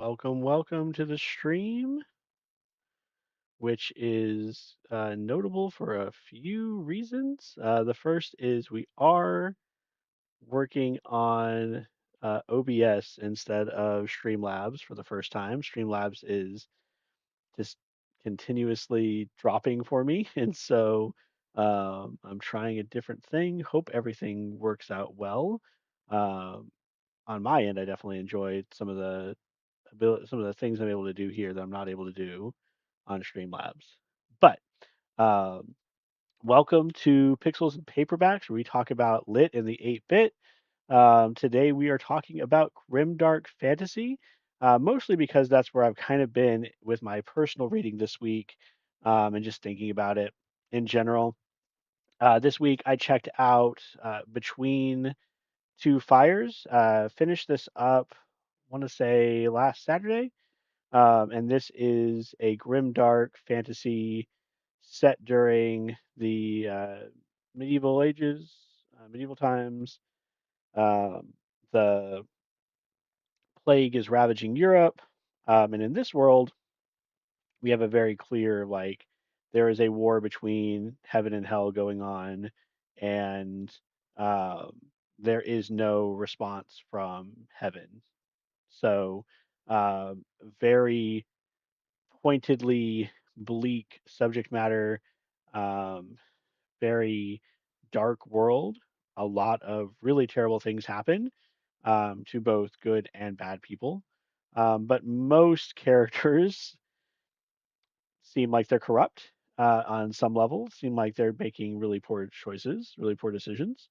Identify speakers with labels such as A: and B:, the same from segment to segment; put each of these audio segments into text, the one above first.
A: Welcome to the stream, which is notable for a few reasons. The first is we are working on OBS instead of Streamlabs for the first time. Streamlabs is just continuously dropping for me, and so I'm trying a different thing. Hope everything works out well. Um, on my end, I definitely enjoyed some of the things I'm able to do here that I'm not able to do on Streamlabs. But um, welcome to Pixels and Paperbacks, where we talk about lit in the 8-bit. Today we are talking about grimdark fantasy, mostly because that's where I've kind of been with my personal reading this week, and just thinking about it in general. This week I checked out Between Two Fires, finished this up, I want to say last Saturday. And this is a grimdark fantasy set during the medieval ages, medieval times. Um, the plague is ravaging Europe, and in this world, we have a very clear there is a war between heaven and hell going on, and um, there is no response from heaven. So, very pointedly bleak subject matter, um, very dark world. A lot of really terrible things happen to both good and bad people. But most characters seem like they're corrupt on some level, seem like they're making really poor choices, really poor decisions.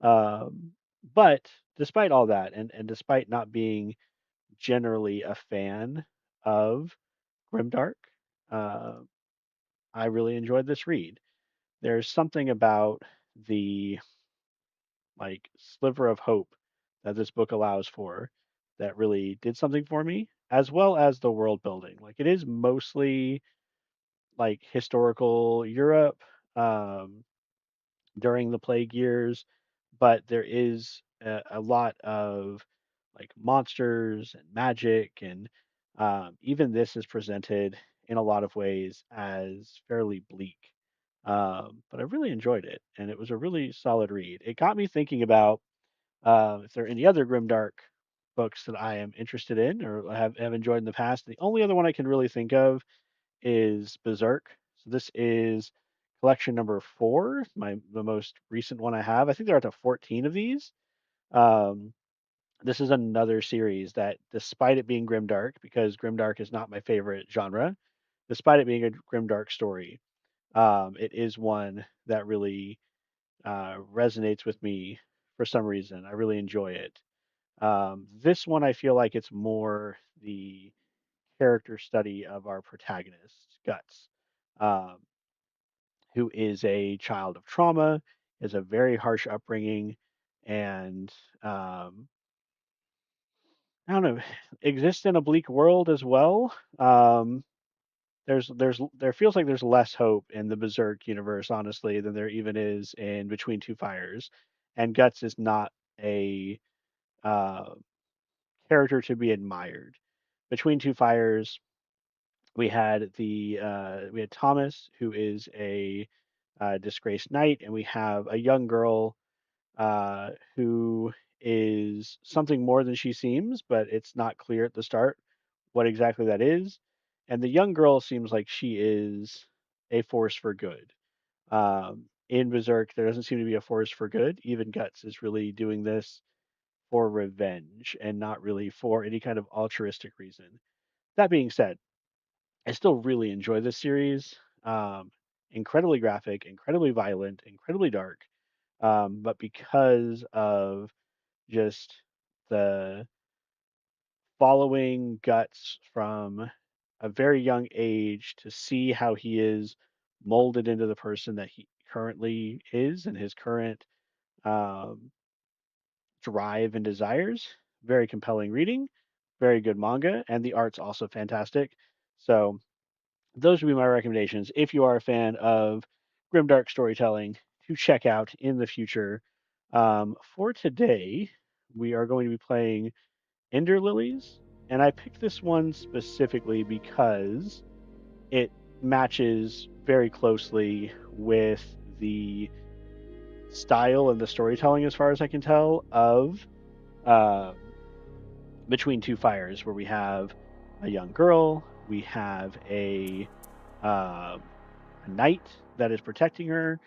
A: Um, but despite all that, and despite not being generally a fan of Grimdark, uh, I really enjoyed this read. There's something about the sliver of hope that this book allows for that really did something for me, as well as the world building. Like it is mostly like historical Europe um, during the plague years, but there is a lot of like monsters and magic, and even this is presented in a lot of ways as fairly bleak. But I really enjoyed it, and it was a really solid read. It got me thinking about if there are any other grimdark books that I am interested in or have enjoyed in the past. The only other one I can really think of is Berserk. So this is collection number 4, the most recent one I have. I think there are up to 14 of these. Um, this is another series that, despite it being grimdark, because grimdark is not my favorite genre, despite it being a grimdark story, it is one that really resonates with me for some reason. I really enjoy it. This one, I feel like it's more the character study of our protagonist, Guts, um, who is a child of trauma, has a very harsh upbringing, and um, I don't know, exists in a bleak world as well. There feels like there's less hope in the Berserk universe, honestly, than there even is in Between Two Fires, and Guts is not a uh, character to be admired. Between Two Fires, we had Thomas, who is a disgraced knight, and we have a young girl who is something more than she seems, but it's not clear at the start what exactly that is. And the young girl seems like she is a force for good. In Berserk, there doesn't seem to be a force for good. Even Guts is really doing this for revenge and not really for any kind of altruistic reason. That being said, I still really enjoy this series. Um, Incredibly graphic, incredibly violent, incredibly dark. But because of just the following Guts from a very young age to see how he is molded into the person that he currently is and his current um, drive and desires. Very compelling reading, very good manga, and the art's also fantastic. So those would be my recommendations if you are a fan of grimdark storytelling to check out in the future. For today, we are going to be playing Ender Lilies. And I picked this one specifically because it matches very closely with the style and the storytelling, as far as I can tell, of um, Between Two Fires, where we have a young girl, we have um a knight that is protecting her,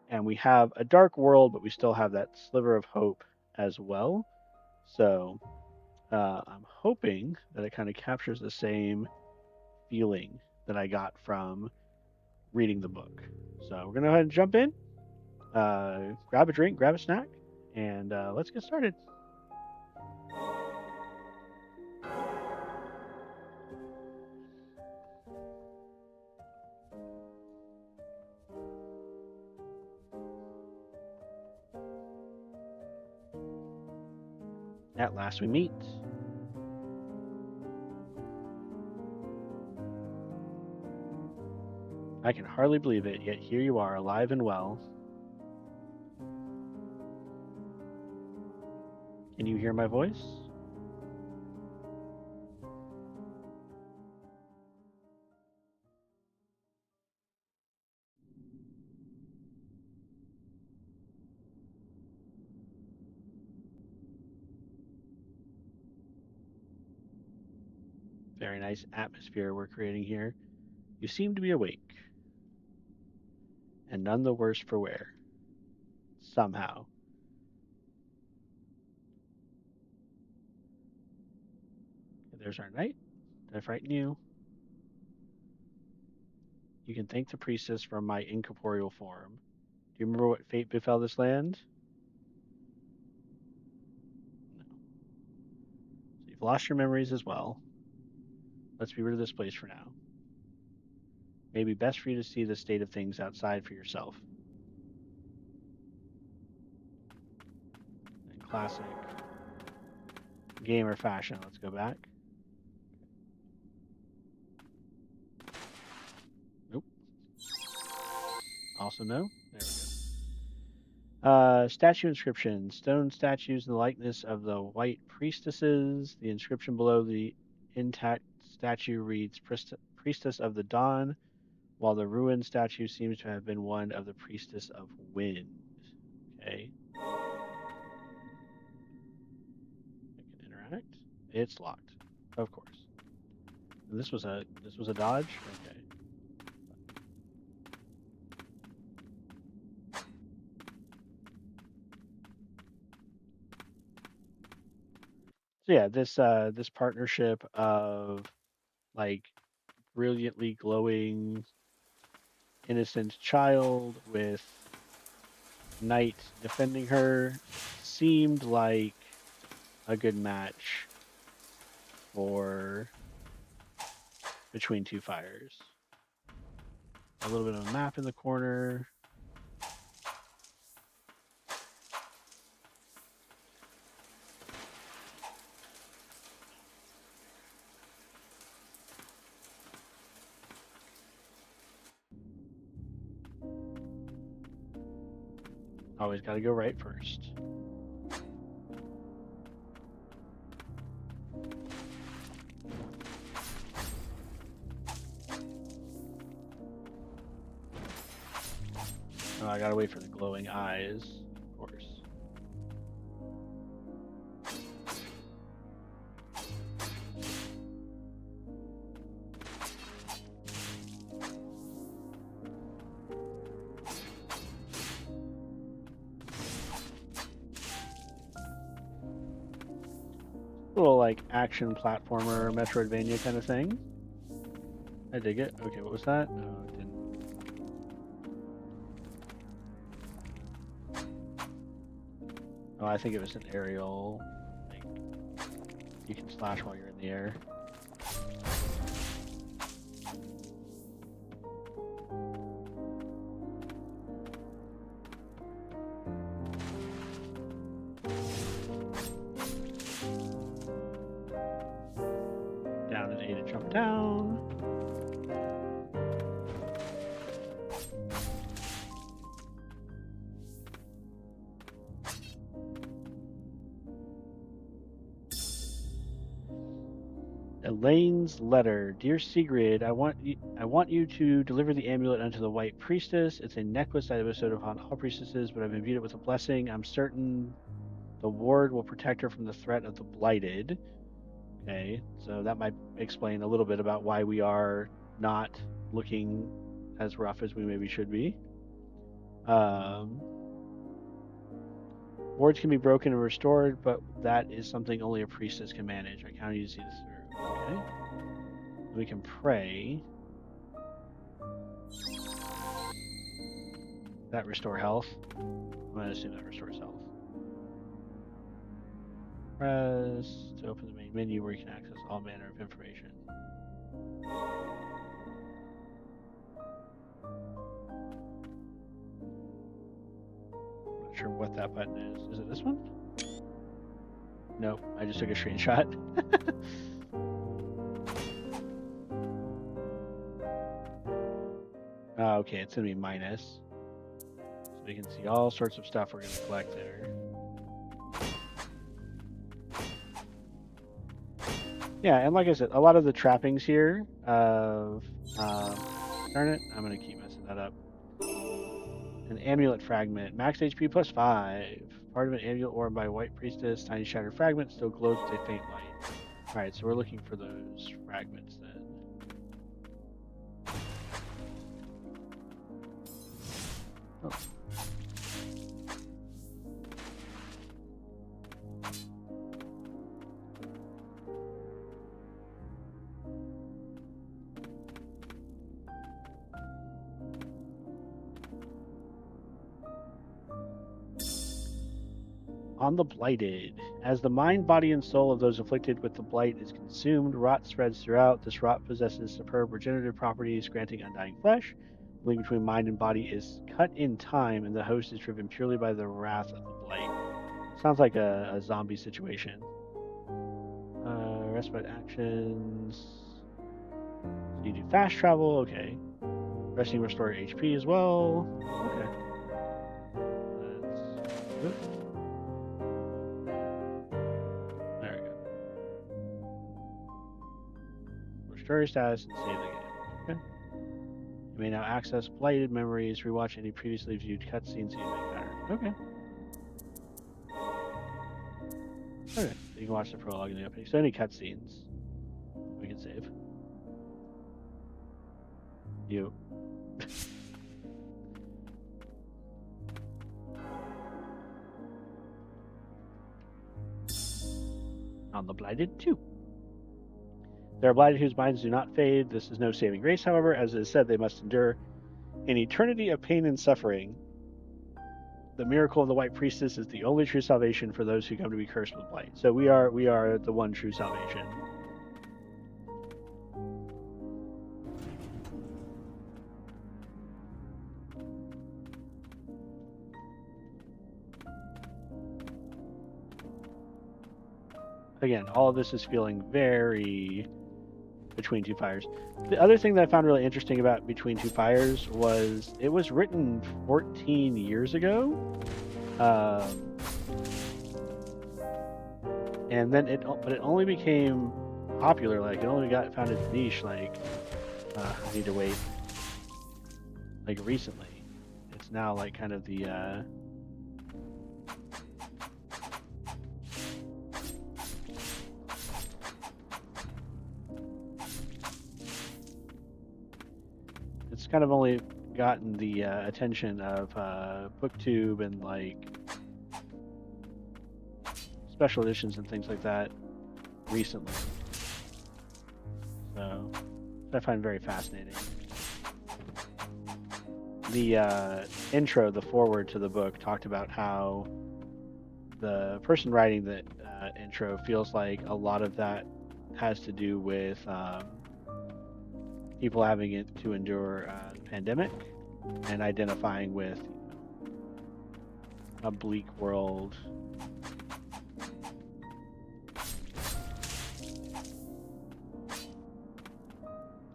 A: and we have a dark world, but we still have that sliver of hope as well. So I'm hoping that it kind of captures the same feeling that I got from reading the book. So we're going to go ahead and jump in, grab a drink, grab a snack, and let's get started. At last we meet. I can hardly believe it, yet here you are, alive and well. Can you hear my voice? Very nice atmosphere we're creating here. You seem to be awake, and none the worse for wear. Somehow. There's our knight. Did I frighten you? You can thank the priestess from my incorporeal form. Do you remember what fate befell this land? No. So you've lost your memories as well. Let's be rid of this place for now. Maybe best for you to see the state of things outside for yourself. In classic gamer fashion, let's go back. Nope. Also no. There we go. Statue inscription. Stone statues in the likeness of the white priestesses. The inscription below the intact statue reads Priestess of the Dawn, while the ruined statue seems to have been one of the Priestess of Wind. Okay. I can interact. It's locked. Of course. This was a dodge? Okay. So yeah, this partnership of like brilliantly glowing innocent child with knight defending her seemed like a good match for Between Two Fires. A little bit of a map in the corner. Always got to go right first. Oh, I gotta wait for the glowing eyes, of course. Little like action platformer Metroidvania kind of thing. I dig it. Okay, what was that? Oh, it didn't. Oh, I think it was an aerial. Like you can slash while you're in the air. Down and A to jump down. Elaine's letter. Dear Sigrid, I want you to deliver the amulet unto the White Priestess. It's a necklace I have bestowed upon all priestesses, but I've imbued it with a blessing. I'm certain the ward will protect her from the threat of the blighted. Okay, so that might explain a little bit about why we are not looking as rough as we maybe should be. Wards can be broken and restored, but that is something only a priestess can manage. I count you to see this through. Okay. We can pray. That restore health. I'm going to assume that restores health. Press to open the main menu where you can access all manner of information. I'm not sure what that button is. Is it this one? Nope, I just took a screenshot. Okay, it's going to be minus. So we can see all sorts of stuff we're going to collect there. Yeah, and like I said, a lot of the trappings here of darn it, I'm gonna keep messing that up. An amulet fragment, max HP plus 5. Part of an amulet worn by White Priestess, tiny shattered fragment, still glows with a faint light. Alright, so we're looking for those fragments then. Oh. On the blighted. As the mind, body, and soul of those afflicted with the blight is consumed, rot spreads throughout. This rot possesses superb regenerative properties, granting undying flesh. The link between mind and body is cut in time, and the host is driven purely by the wrath of the blight. Sounds like a zombie situation. Respite actions. So you do fast travel, okay. Resting restore HP as well. Okay. That's good. Restore your status and save the game. Okay. You may now access blighted memories, rewatch any previously viewed cutscenes you may encounter. Okay. Okay. So you can watch the prologue in the opening. So any cutscenes we can save. You. On the blighted too. There are blighted whose minds do not fade. This is no saving grace, however. As it is said, they must endure an eternity of pain and suffering. The miracle of the White Priestess is the only true salvation for those who come to be cursed with blight. So we are the one true salvation. Again, all of this is feeling very Between Two Fires. The other thing that I found really interesting about Between Two Fires was it was written 14 years ago. And then it only became popular, like it only found its niche like I need to wait like recently. It's now like kind of the it's kind of only gotten the attention of BookTube and like special editions and things like that recently. So I find very fascinating. The intro, the foreword to the book, talked about how the person writing the intro feels like a lot of that has to do with people having to endure the pandemic and identifying with a bleak world.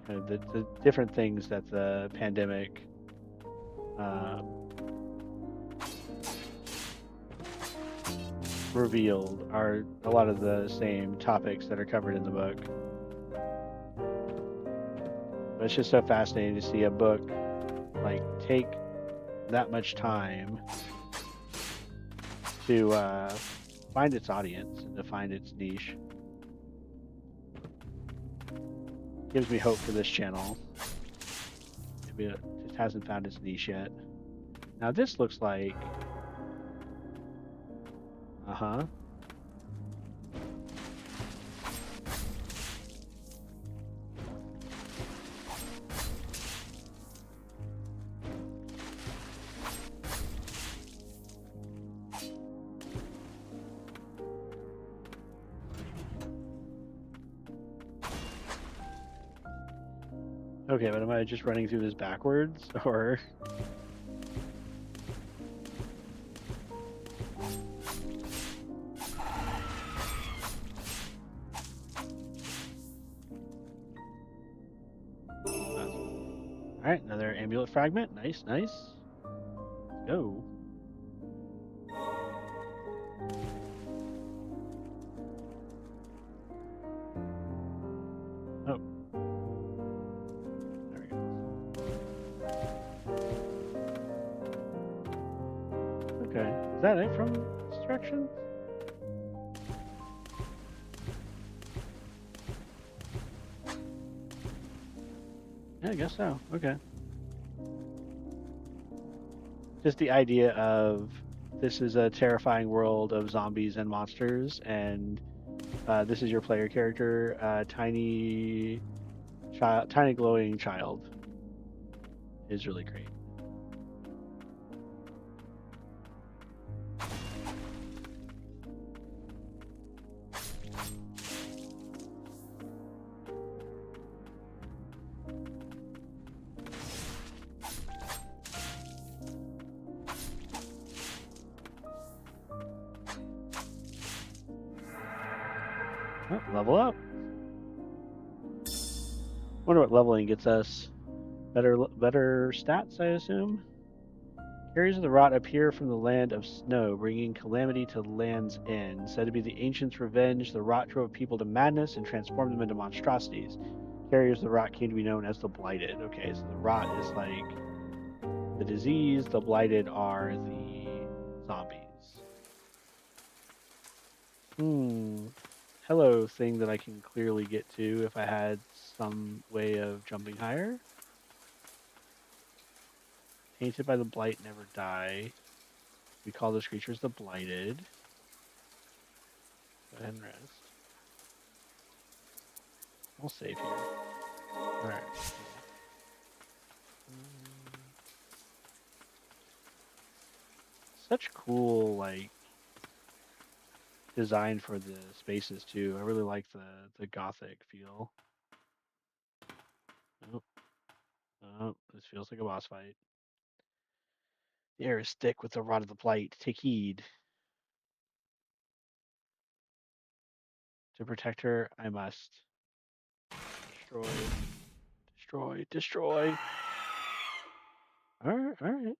A: The different things that the pandemic revealed are a lot of the same topics that are covered in the book. But it's just so fascinating to see a book like take that much time to find its audience and to find its niche. Gives me hope for this channel. Maybe it just hasn't found its niche yet. Now this looks like... Uh-huh. Okay, but am I just running through this backwards, or... Alright, another amulet fragment. Nice, nice. Let's go. Oh. There we go. Okay. Is that it from this direction? Yeah, I guess so. Okay. Just the idea of this is a terrifying world of zombies and monsters, and this is your player character, tiny glowing child, is really great. Oh, level up. Wonder what leveling gets us. Better stats, I assume. Carriers of the rot appear from the land of snow, bringing calamity to land's end. Said to be the ancients' revenge, the rot drove people to madness and transformed them into monstrosities. Carriers of the rot came to be known as the blighted. Okay, so the rot is like the disease, the blighted are the zombies. Hello thing that I can clearly get to if I had some way of jumping higher. Tainted by the blight, never die. We call those creatures the blighted. Go ahead and rest. We'll save here. Alright. Such cool, like, design for the spaces too. I really like the gothic feel. Oh, this feels like a boss fight. The air is thick with the rot of the blight. Take heed. To protect her, I must destroy, destroy, destroy. All right.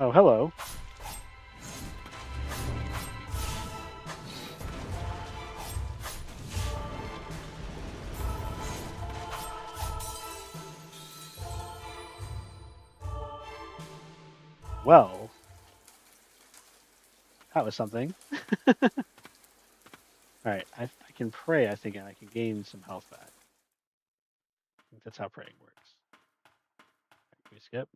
A: Oh, hello. Well, that was something. All right, I can pray, I think, and I can gain some health back. I think that's how praying works. Right, can we skip?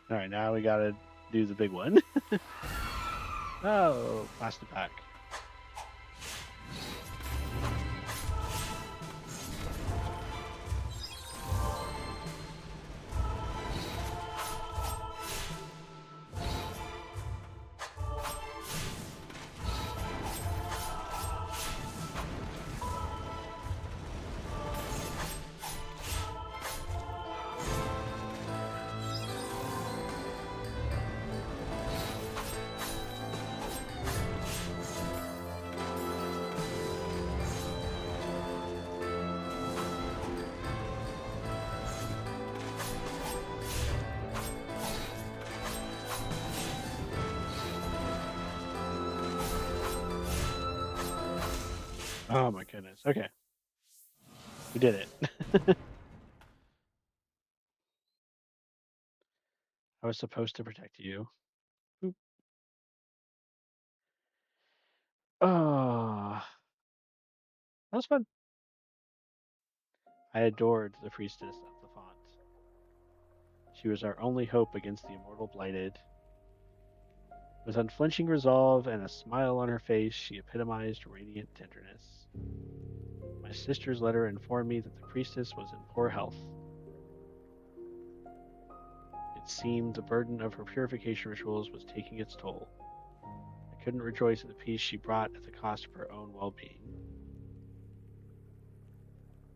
A: All right, now we gotta do the big one. Oh, plastic pack. Oh my goodness. Okay, we did it. I was supposed to protect you. Boop. Oh, that was fun. I adored the priestess of the font. She was our only hope against the immortal blighted. With unflinching resolve and a smile on her face, she epitomized radiant tenderness. My sister's letter informed me that the priestess was in poor health. It seemed the burden of her purification rituals was taking its toll. I couldn't rejoice at the peace she brought at the cost of her own well being.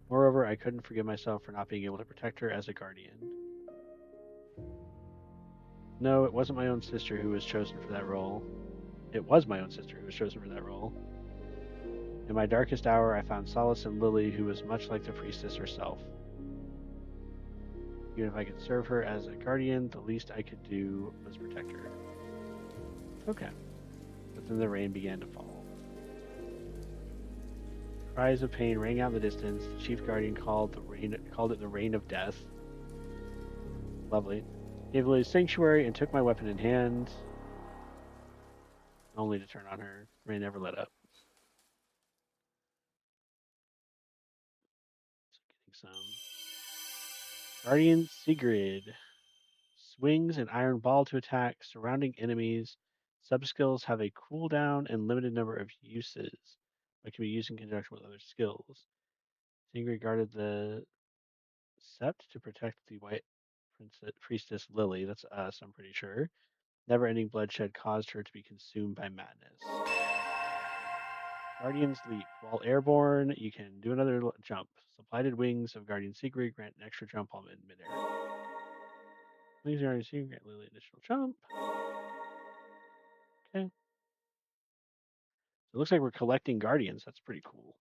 A: Moreover, I couldn't forgive myself for not being able to protect her as a guardian. No, it wasn't my own sister who was chosen for that role. It was my own sister who was chosen for that role. In my darkest hour, I found solace in Lily, who was much like the priestess herself. Even if I could serve her as a guardian, the least I could do was protect her. Okay. But then the rain began to fall. Cries of pain rang out in the distance. The chief guardian called it the rain of death. Lovely. Gave Lily's sanctuary and took my weapon in hand, only to turn on her. Rain never let up. So getting some. Guardian Sigrid swings an iron ball to attack surrounding enemies. Sub-skills have a cooldown and limited number of uses, but can be used in conjunction with other skills. Sigrid guarded the sept to protect the white priestess Lily. That's us, I'm pretty sure. Never-ending bloodshed caused her to be consumed by madness. Guardian's Leap. While airborne, you can do another jump. Supplied wings of Guardian Secret grant an extra jump while in midair. Wings of Guardian Secret grant Lily additional jump. Okay. So it looks like we're collecting Guardians. That's pretty cool.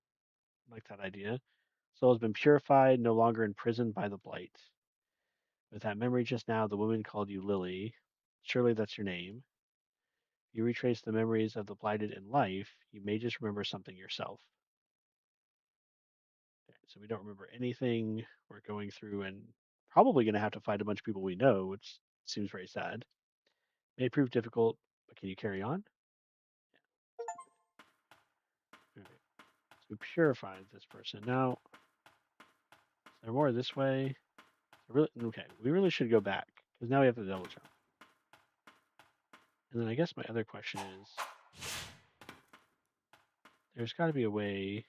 A: I like that idea. Soul has been purified, no longer imprisoned by the blight. With that memory just now, the woman called you Lily. Surely that's your name. If you retrace the memories of the blighted in life, you may just remember something yourself. Okay, so we don't remember anything. We're going through and probably going to have to fight a bunch of people we know, which seems very sad. May prove difficult, but can you carry on? Yeah. Okay. So we purified this person. Now, is there more this way? Okay, we really should go back because now we have to double jump. And then I guess my other question is, there's got to be a way.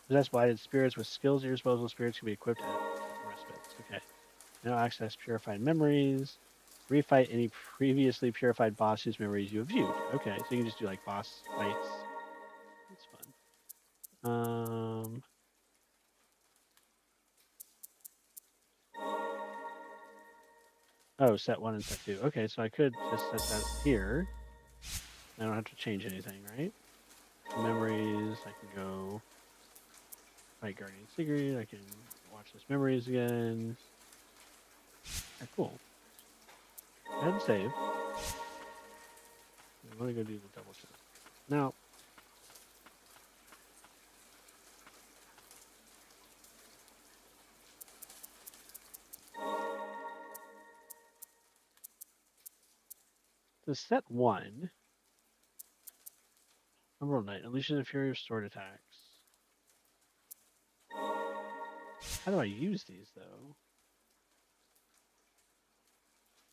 A: Possess blighted spirits with skills at your disposal. Spirits can be equipped at respite. Okay. Now access purified memories. Refight any previously purified boss whose memories you have viewed. Okay, so you can just do like boss fights. That's fun. Oh, set one and set two. Okay, so I could just set that here. I don't have to change anything, right? Memories. I can go fight Guardian Sigrid. I can watch this memories again. Okay, cool. Go ahead and save. I'm going to go do the double check. Now, the set one, Emerald Knight unleashes a fury of sword attacks. How do I use these though?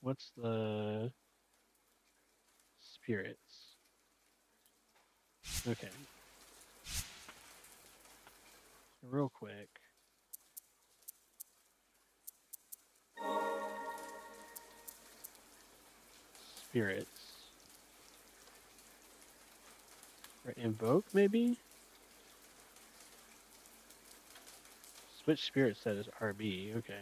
A: What's the spirits? Okay. Real quick. Spirits. Or invoke, maybe? Switch spirit set is RB, okay.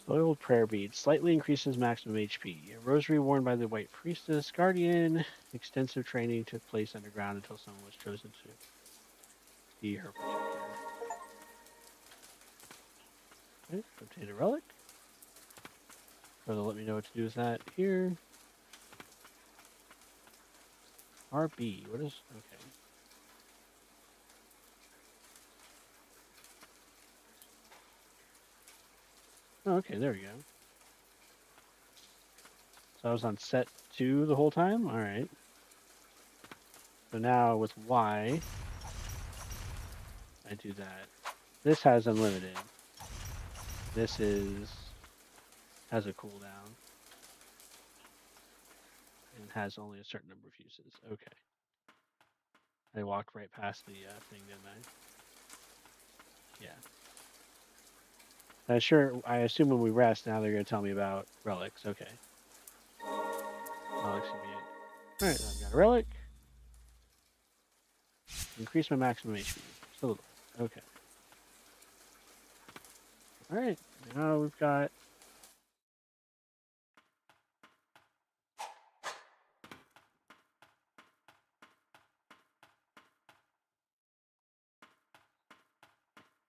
A: Soiled prayer bead slightly increases maximum HP. A rosary worn by the White Priestess Guardian. Extensive training took place underground until someone was chosen to be her protector. Okay, obtain a relic. So they'll let me know what to do with that here. RB, what is okay? Oh, okay, there we go. So I was on set 2 the whole time? Alright. So now with Y, I do that. This has unlimited. This has a cooldown. And has only a certain number of uses. Okay. I walked right past the thing, didn't I? Yeah. I assume when we rest, now they're going to tell me about relics. Okay. Relics can be it. Alright, I've got a relic. Increase my maximum HP. So, okay. Alright, now we've got...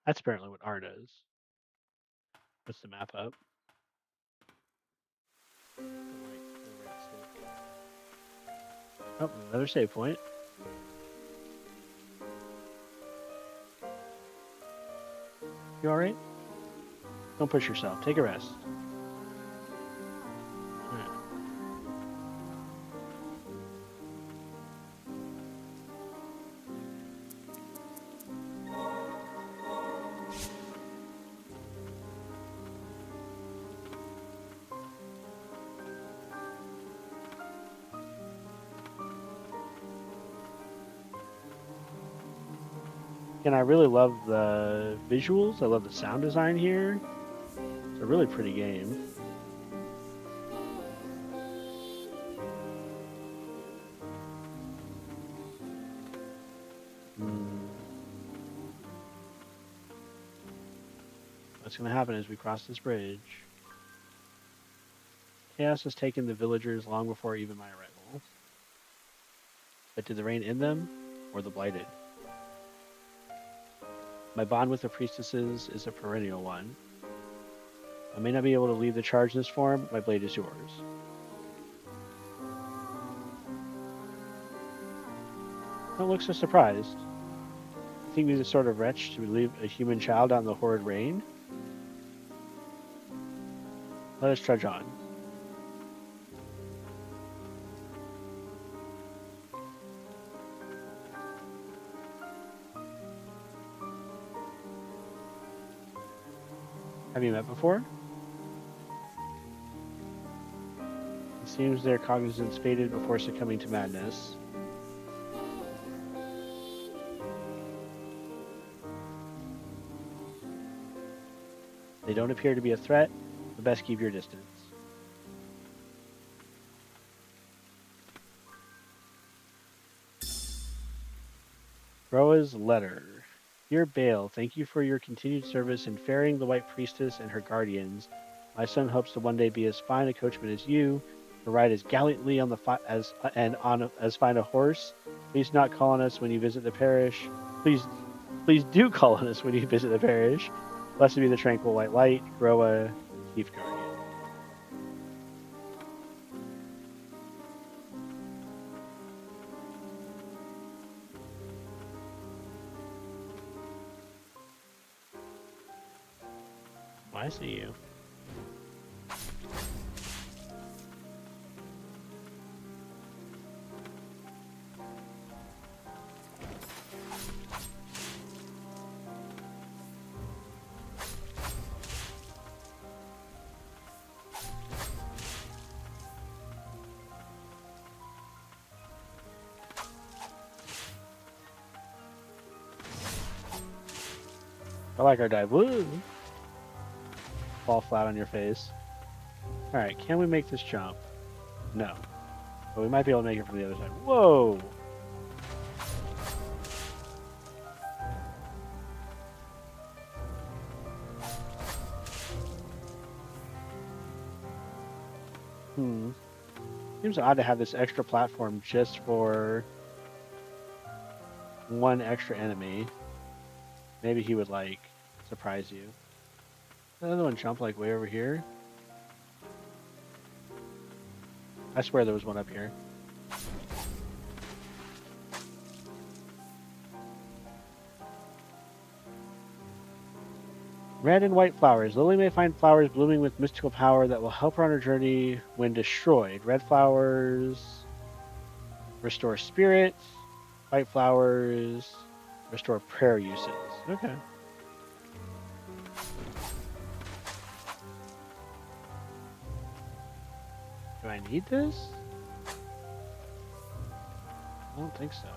A: That's apparently what R does. Puts the map up. Oh, another save point. You alright? Don't push yourself. Take a rest. Right. And I really love the visuals. I love the sound design here. It's a really pretty game. What's going to happen as we cross this bridge? Chaos has taken the villagers long before even my arrival. But did the rain end them, or the blighted? My bond with the priestesses is a perennial one. I may not be able to lead the charge in this form, but my blade is yours. Don't look so surprised. You think me the sort of wretch to leave a human child out in the horrid rain? Let us trudge on. Have you met before? It seems their cognizance faded before succumbing to madness. They don't appear to be a threat, but best keep your distance. Groa's letter. Dear Bale, thank you for your continued service in ferrying the White Priestess and her guardians. My son hopes to one day be as fine a coachman as you, to ride as gallantly on as fine a horse. Please not call on us when you visit the parish. Please do call on us when you visit the parish. Blessed be the tranquil white light, Groa, Chief Guardian. Oh, I see you. I like our dive. Woo! Fall flat on your face. Alright, can we make this jump? No. But we might be able to make it from the other side. Whoa! Seems odd to have this extra platform just for one extra enemy. Maybe he would, like, surprise you. Another one jump, like, way over here. I swear there was one up here. Red and white flowers. Lily may find flowers blooming with mystical power that will help her on her journey when destroyed. Red flowers restore spirit. White flowers restore prayer uses. Okay. Do I need this? I don't think so.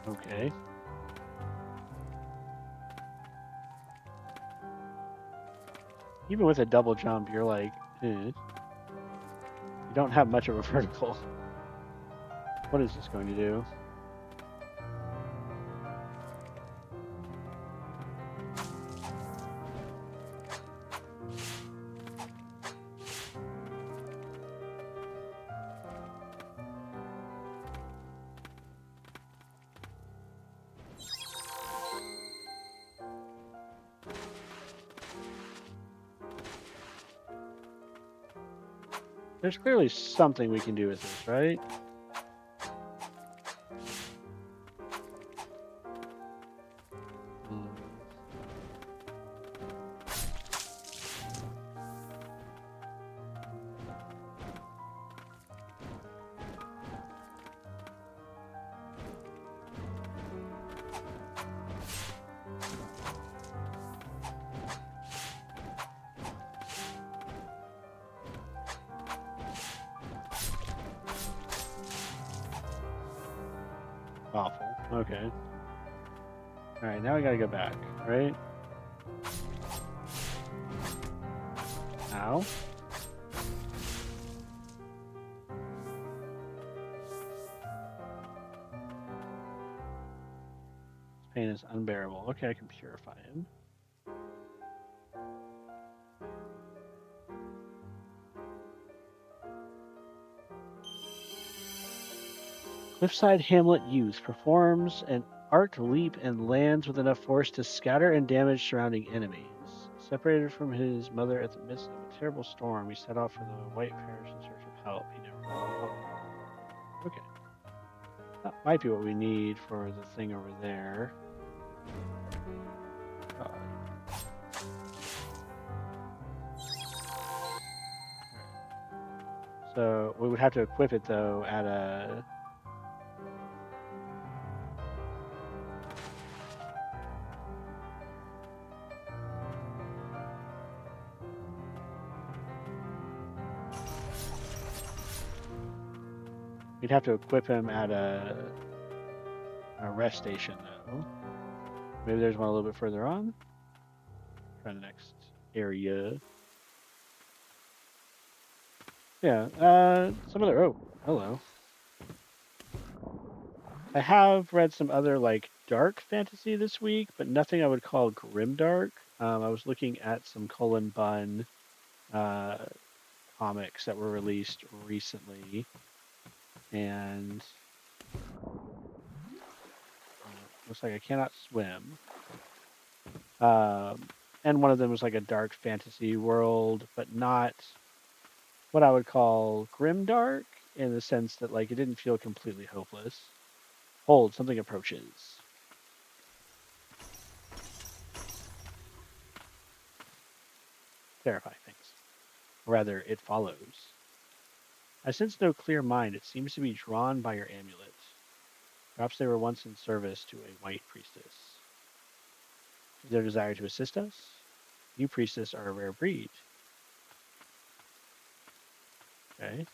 A: Okay. Even with a double jump, you're like, you don't have much of a vertical. What is this going to do? There's clearly something we can do with this, right? Awful. Okay. Alright, now we gotta go back, right? Ow. Pain is unbearable. Okay, I can purify him. Cliffside Hamlet Youth performs an arc leap and lands with enough force to scatter and damage surrounding enemies. Separated from his mother at the midst of a terrible storm, he set off for the White Parish in search of help. He never found home. Okay. That might be what we need for the thing over there. So we would have to equip it though at a. We'd have to equip him at a rest station though. Maybe there's one a little bit further on. Try the next area. Yeah. Some other. Oh, hello. I have read some other like dark fantasy this week, but nothing I would call grimdark. I was looking at some Cullen Bunn uh, comics that were released recently, and looks like I cannot swim. And one of them was like a dark fantasy world, but not what I would call grimdark in the sense that like it didn't feel completely hopeless. Hold, something approaches. Terrifying things. Rather, it follows. I sense no clear mind. It seems to be drawn by your amulet. Perhaps they were once in service to a white priestess. Is their desire to assist us? You priestess are a rare breed. Okay.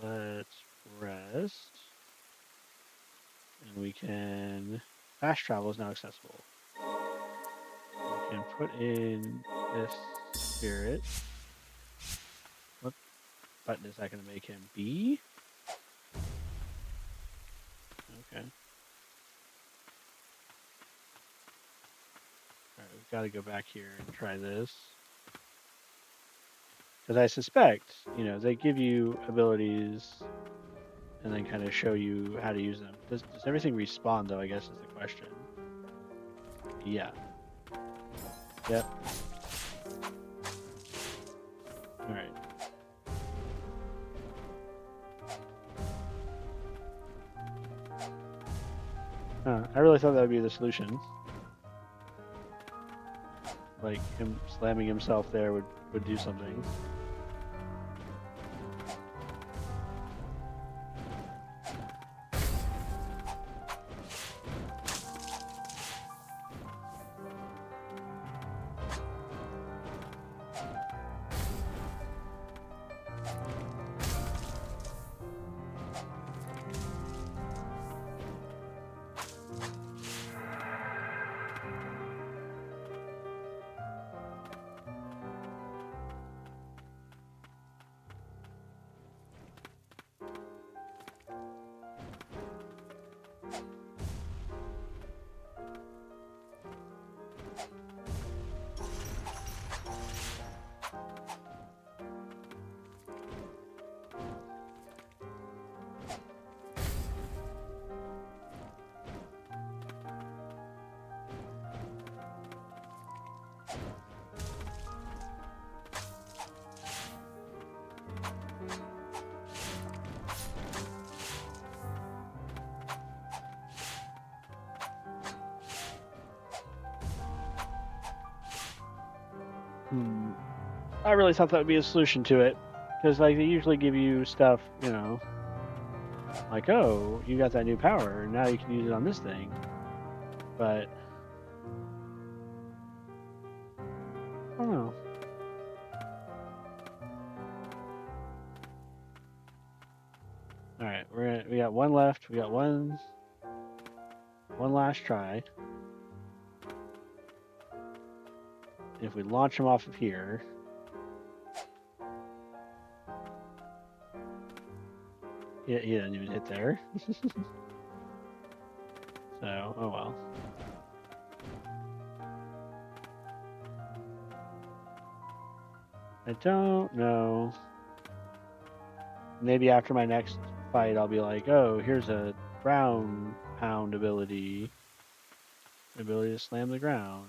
A: Let's rest. And we can... Fast travel is now accessible. We can put in this spirit. What button is that going to make him? B? Okay. Alright, we've got to go back here and try this. Because I suspect, they give you abilities and then kind of show you how to use them. Does everything respawn, though, I guess is the question. Yeah. Yep. Alright. I really thought that would be the solution. Like, him slamming himself there would do something. I really thought that would be a solution to it. Because, like, they usually give you stuff, like, oh, you got that new power, now you can use it on this thing. But, I don't know. Alright, we got one left. We got one last try. If we launch him off of here... He didn't even hit there. So, oh well. I don't know. Maybe after my next fight, I'll be like, oh, here's a ground pound ability. Ability to slam the ground.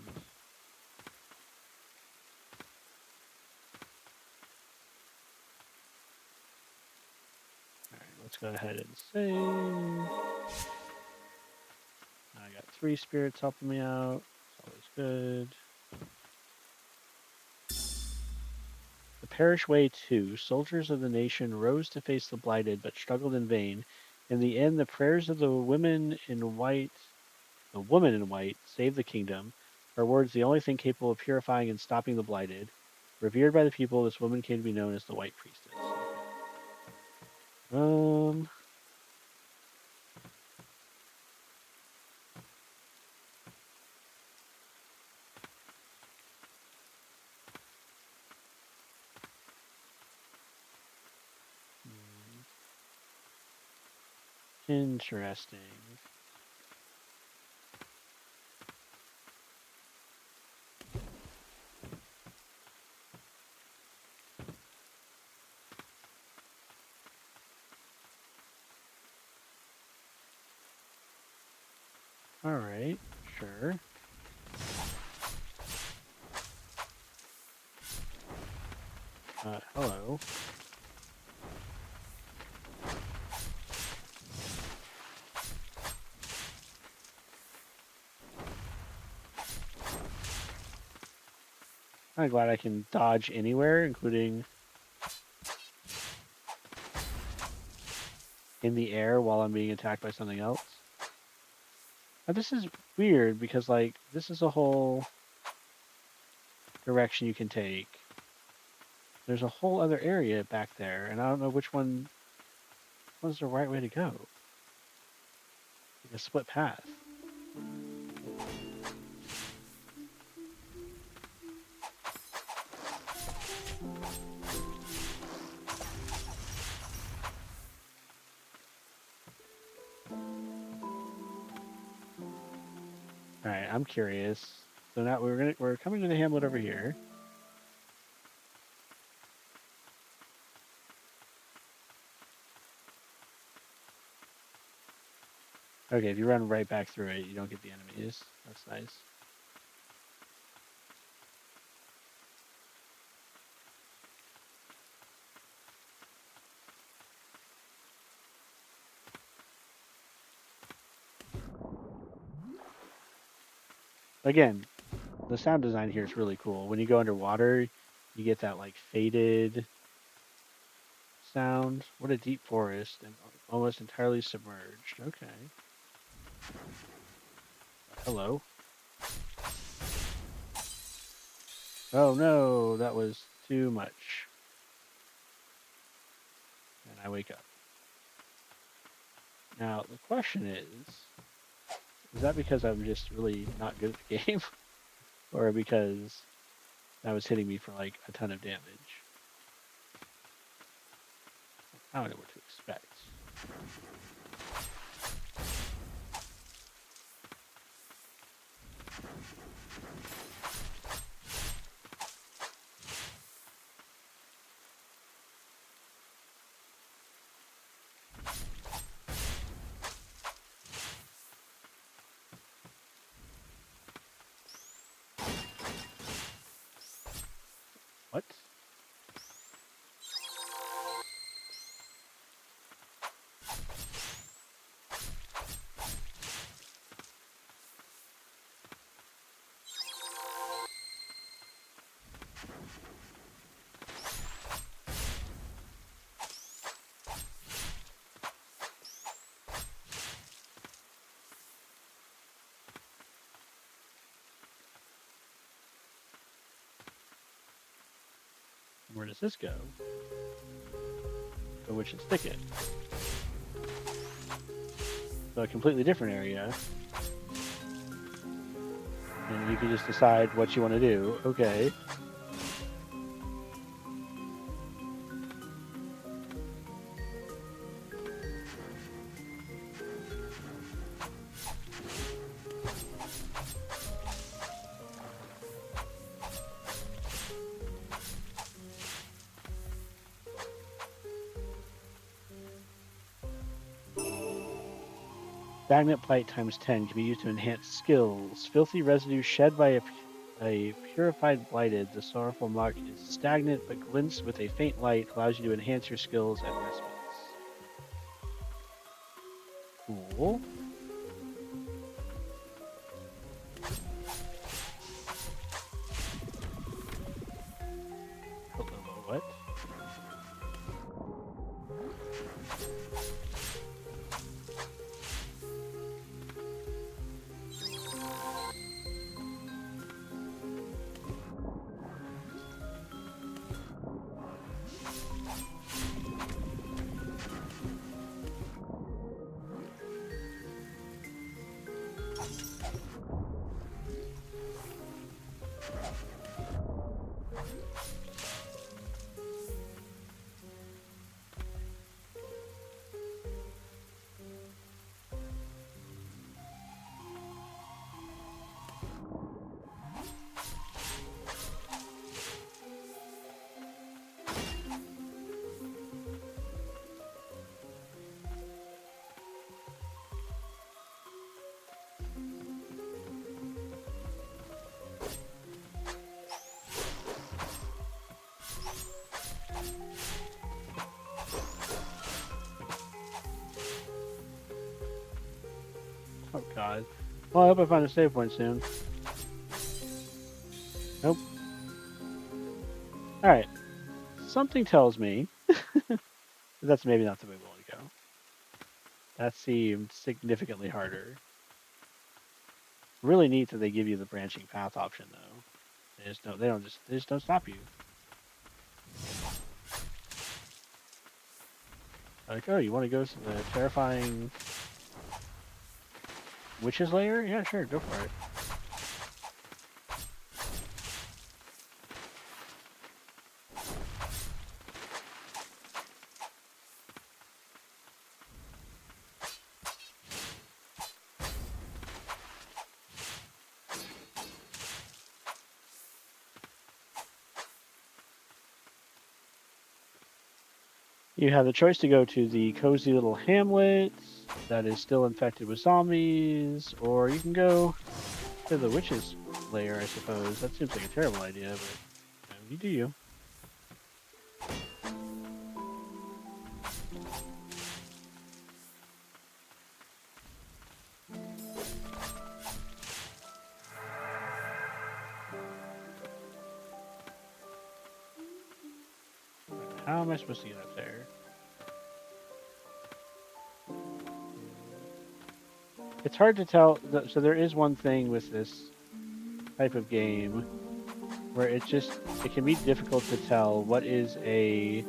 A: Alright, let's go ahead and save. I got 3 spirits helping me out. It's always good. The Parish Way 2. Soldiers of the nation rose to face the blighted, but struggled in vain. In the end, the prayers of the woman in white saved the kingdom. Her words, the only thing capable of purifying and stopping the blighted. Revered by the people, this woman came to be known as the White Priestess. Okay. Interesting. All right, sure. Hello. I'm glad I can dodge anywhere, including in the air while I'm being attacked by something else. Now, this is weird because, like, this is a whole direction you can take. There's a whole other area back there, and I don't know which one's the right way to go. Like a split path. All right, I'm curious. So now we're coming to the hamlet over here. Okay, if you run right back through it, you don't get the enemies. That's nice. Again, the sound design here is really cool. When you go underwater, you get that like faded sound. What a deep forest and almost entirely submerged. Okay. Hello. Oh no, that was too much. And I wake up. Now, the question is that because I'm just really not good at the game? Or because that was hitting me for like a ton of damage? I don't know what to expect. What? Where does this go? The Witch's Thicket. So a completely different area. And you can just decide what you want to do. Okay. Stagnant Blight times 10 can be used to enhance skills. Filthy residue shed by a purified blighted. The sorrowful mark is stagnant but glints with a faint light, allows you to enhance your skills and respites. Cool. Hello, what? Oh god. Well, I hope I find a save point soon. Nope. Alright. Something tells me that's maybe not the way we want to go. That seemed significantly harder. Really neat that they give you the branching path option though. They just don't stop you. Like, oh, you want to go to the terrifying witch's lair? Yeah, sure, go for it. You have the choice to go to the cozy little hamlet that is still infected with zombies, or you can go to the witch's lair, I suppose. That seems like a terrible idea, but you do you. How am I supposed to get up there? It's hard to tell. So there is one thing with this type of game where it can be difficult to tell what is a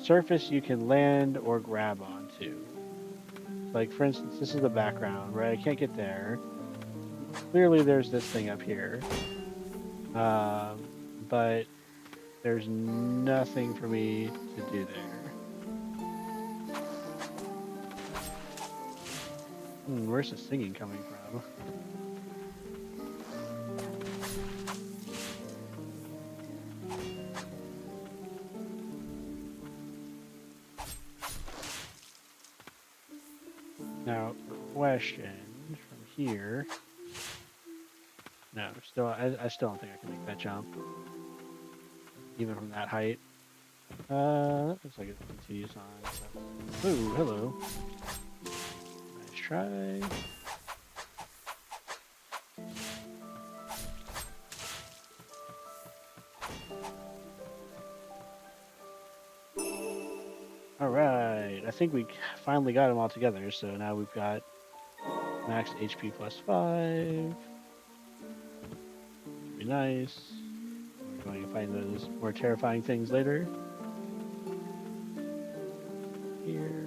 A: surface you can land or grab onto. Like, for instance, this is the background, right? I can't get there. Clearly, there's this thing up here. But there's nothing for me to do there. Where's the singing coming from? Now, question from here. No, I still don't think I can make that jump, even from that height. That looks like it continues on. So. Ooh, hello. Nice try. Alright, I think we finally got them all together, so now we've got max HP plus 5. Should be nice. We're going to find those more terrifying things later. Here.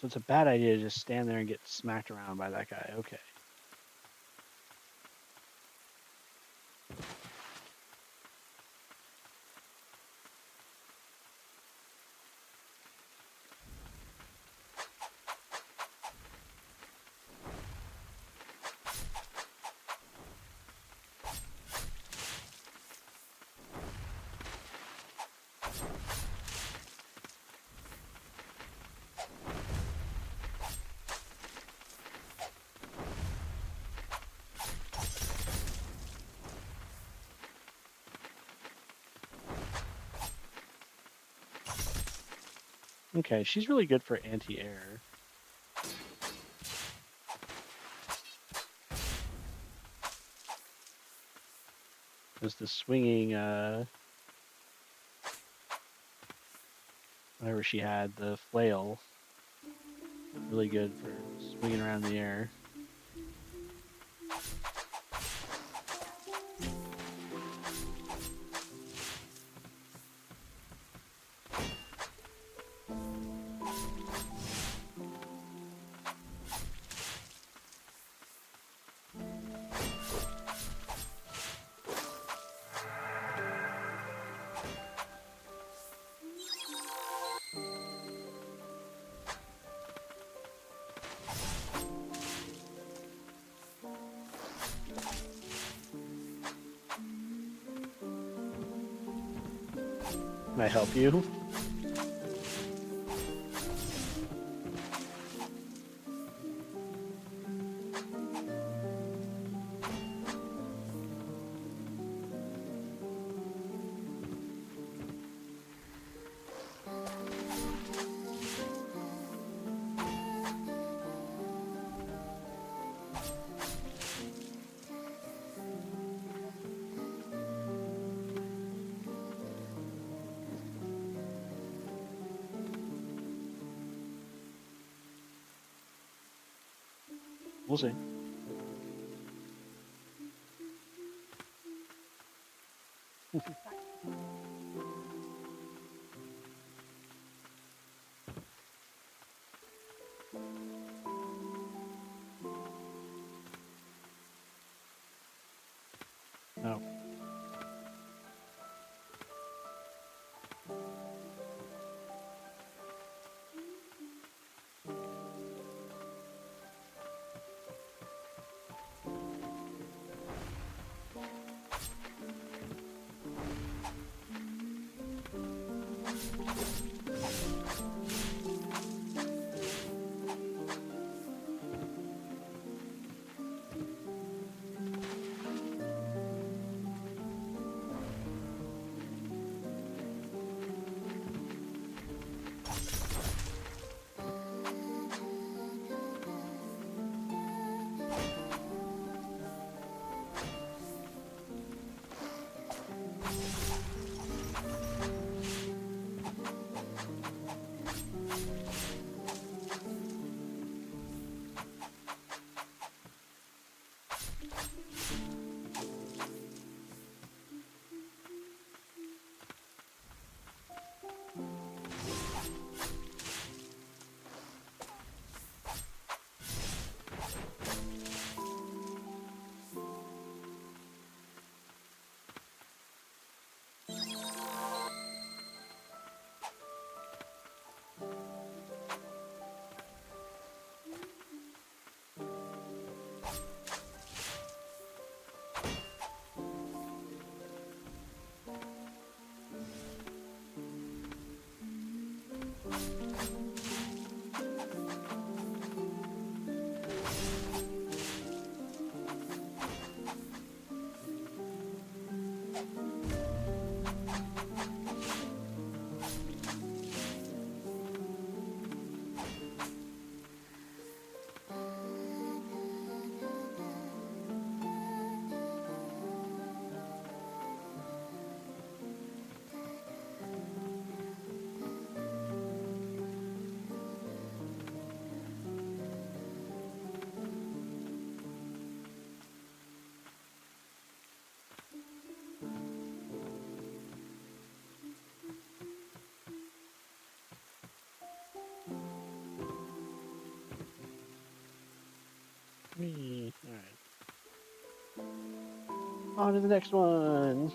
A: So it's a bad idea to just stand there and get smacked around by that guy. Okay. Okay, she's really good for anti-air. There's the swinging, whatever she had, the flail. Really good for swinging around the air. Can I help you? We'll see. No. Me. All right. On to the next one.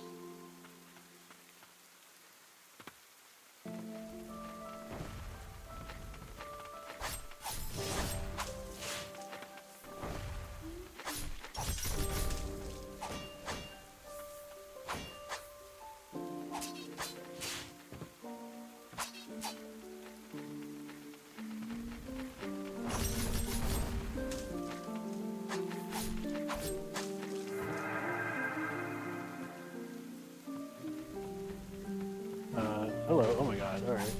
A: Hello. Oh my god. All right.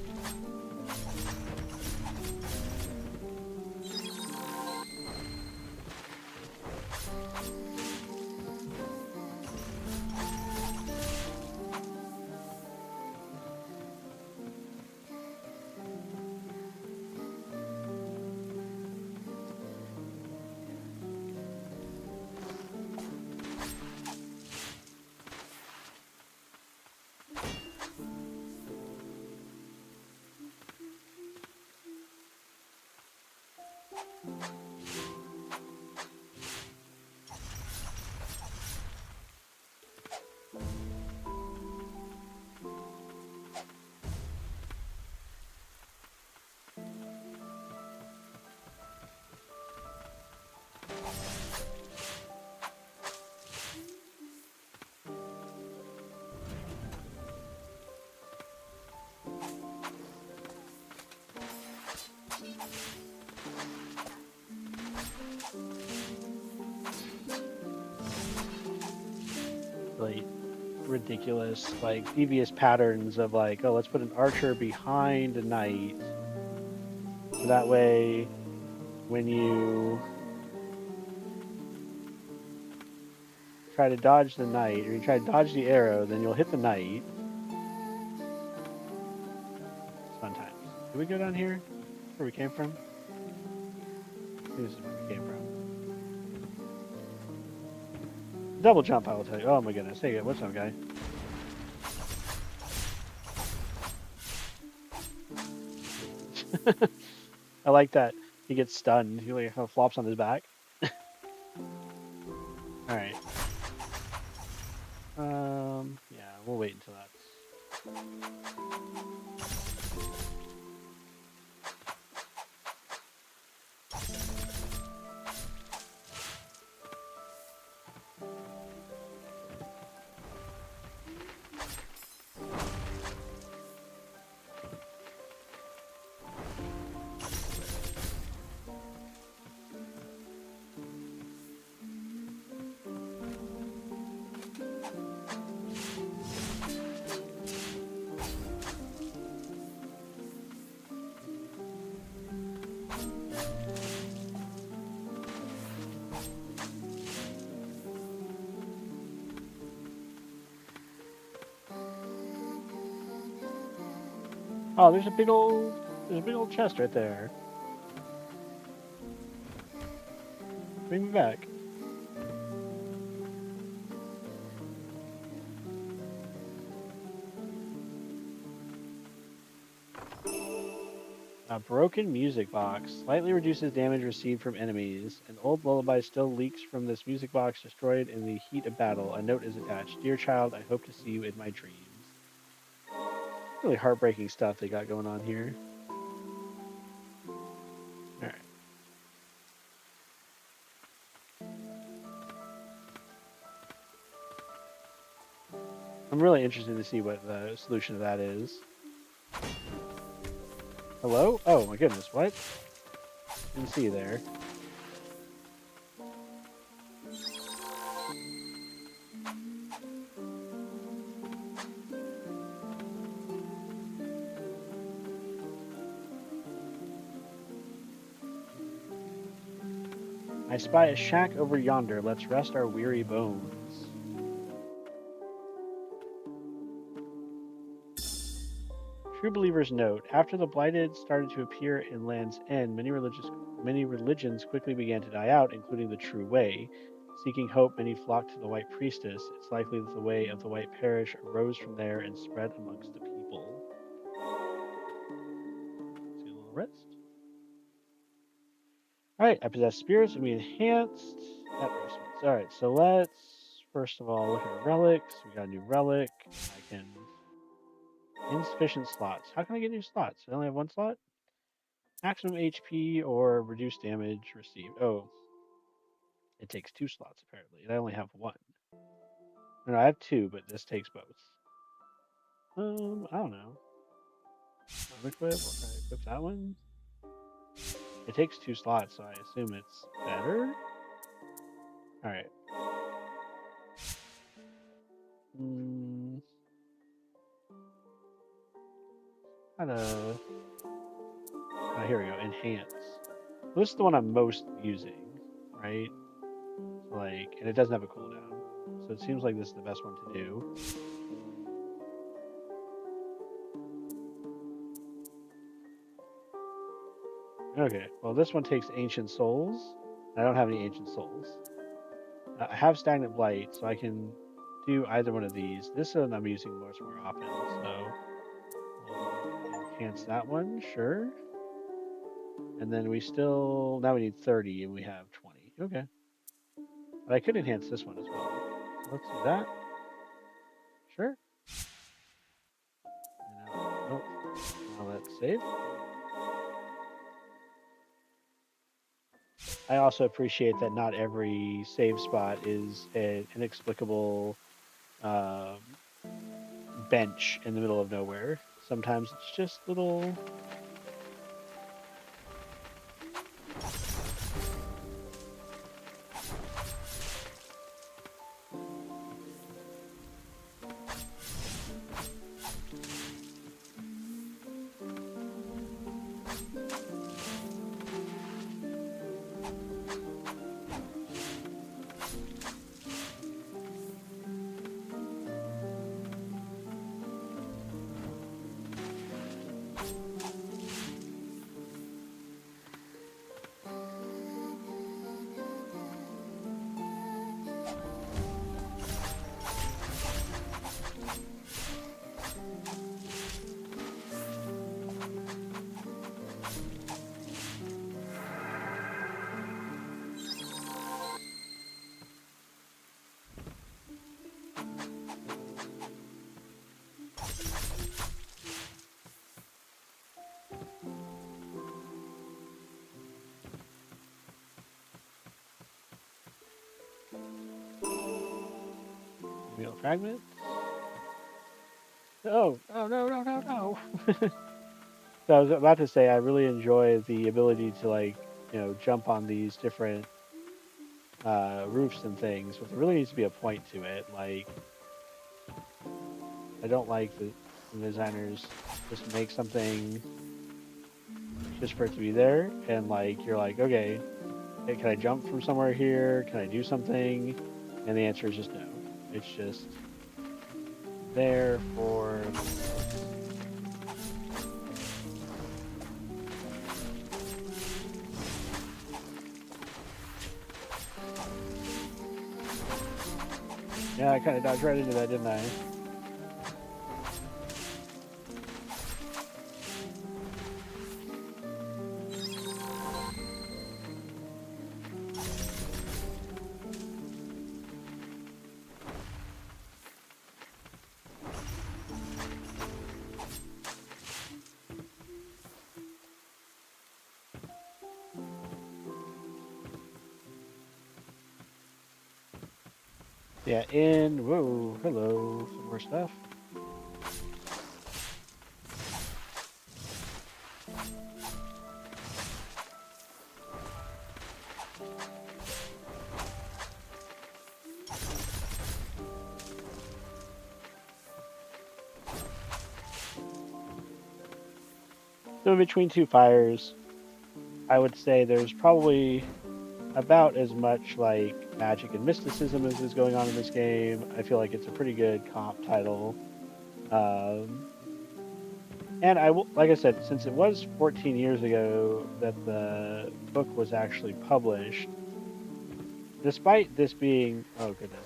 A: Like ridiculous, like devious patterns of like, oh, let's put an archer behind a knight, so that way, when you try to dodge the knight or you try to dodge the arrow, then you'll hit the knight. It's fun times. Did we go down here? Where we came from? I think this is where we came from. Double jump, I will tell you. Oh my goodness. Hey, what's up, guy? I like that. He gets stunned. He like kind of flops on his back. All right. Yeah, we'll wait until that's. Oh, there's a big old chest right there. Bring me back. A broken music box slightly reduces damage received from enemies. An old lullaby still leaks from this music box destroyed in the heat of battle. A note is attached. Dear child, I hope to see you in my dreams. Really heartbreaking stuff they got going on here. All right. I'm really interested to see what the solution to that is. Hello? Oh my goodness, what? Didn't see you there. I spy a shack over yonder. Let's rest our weary bones. True Believer's note: after the Blighted started to appear in Land's End, many religions quickly began to die out, including the True Way. Seeking hope, many flocked to the White Priestess. It's likely that the way of the White Parish arose from there and spread amongst the people. Let's get a little rest. Alright, I possess spirits and be enhanced at most. Alright, so let's first of all look at our relics. We got a new relic. I can insufficient slots. How can I get new slots? I only have one slot? Maximum HP or reduced damage received. Oh, it takes 2 slots apparently, and I only have 1. No, I have 2, but this takes both. I don't know. Unequip, or I equip that one? It takes 2 slots, so I assume it's better? Alright. Kind of. Oh, here we go. Enhance. Well, this is the one I'm most using, right? Like, and it doesn't have a cooldown, so it seems like this is the best one to do. Okay, well, this one takes Ancient Souls. I don't have any Ancient Souls. I have Stagnant Blight, so I can do either one of these. This one I'm using much more often, so we'll enhance that one, sure. And then now we need 30, and we have 20. Okay. But I could enhance this one as well. So let's do that. Sure. And now let's save. I also appreciate that not every save spot is an inexplicable bench in the middle of nowhere. Sometimes it's just little. Wheel fragment. Oh, no. So I was about to say I really enjoy the ability to jump on these different roofs and things, but there really needs to be a point to it. Like, I don't like the designers just make something just for it to be there, and you're like, okay, hey, can I jump from somewhere here? Can I do something? And the answer is just no. It's just there for. Yeah, I kind of dodged right into that, didn't I? Yeah, whoa, hello, some more stuff. So between two fires, I would say there's probably about as much magic and mysticism as is going on in this game. I feel like it's a pretty good comp title. And like I said, since it was 14 years ago that the book was actually published, despite this being, oh goodness.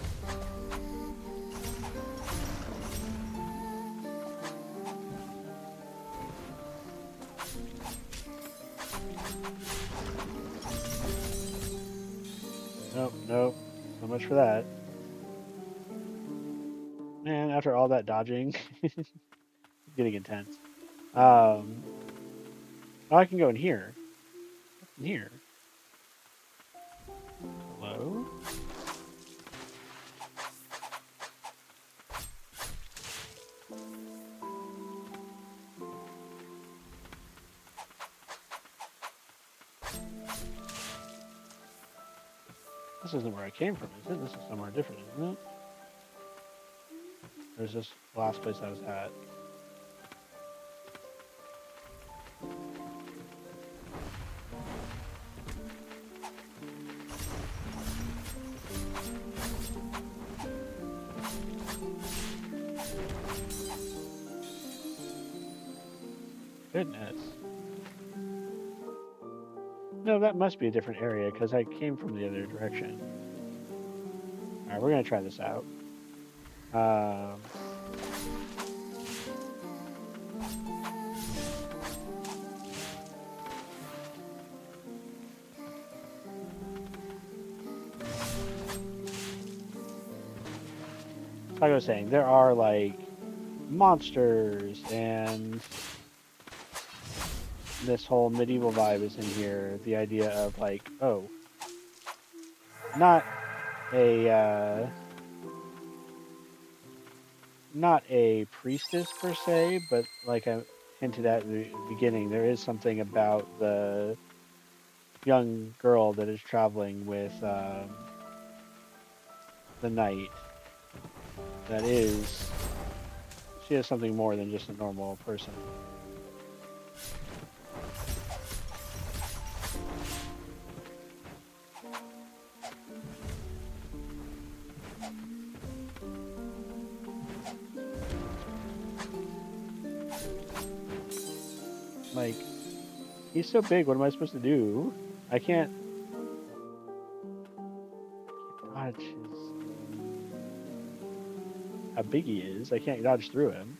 A: Nope, nope. So much for that. Man, after all that dodging, it's getting intense. Oh, I can go in here. What's in here? Hello? This isn't where I came from, is it? This is somewhere different, isn't it? There's this last place I was at. Goodness. No, that must be a different area because I came from the other direction. All right, we're gonna try this out. Um, like I was saying, there are like monsters and this whole medieval vibe is in here. The idea of like, oh, not a not a priestess per se, but like I hinted at in the beginning, there is something about the young girl that is traveling with the knight that is she is something more than just a normal person. Like, he's so big, what am I supposed to do? I can't dodge how big he is. I can't dodge through him.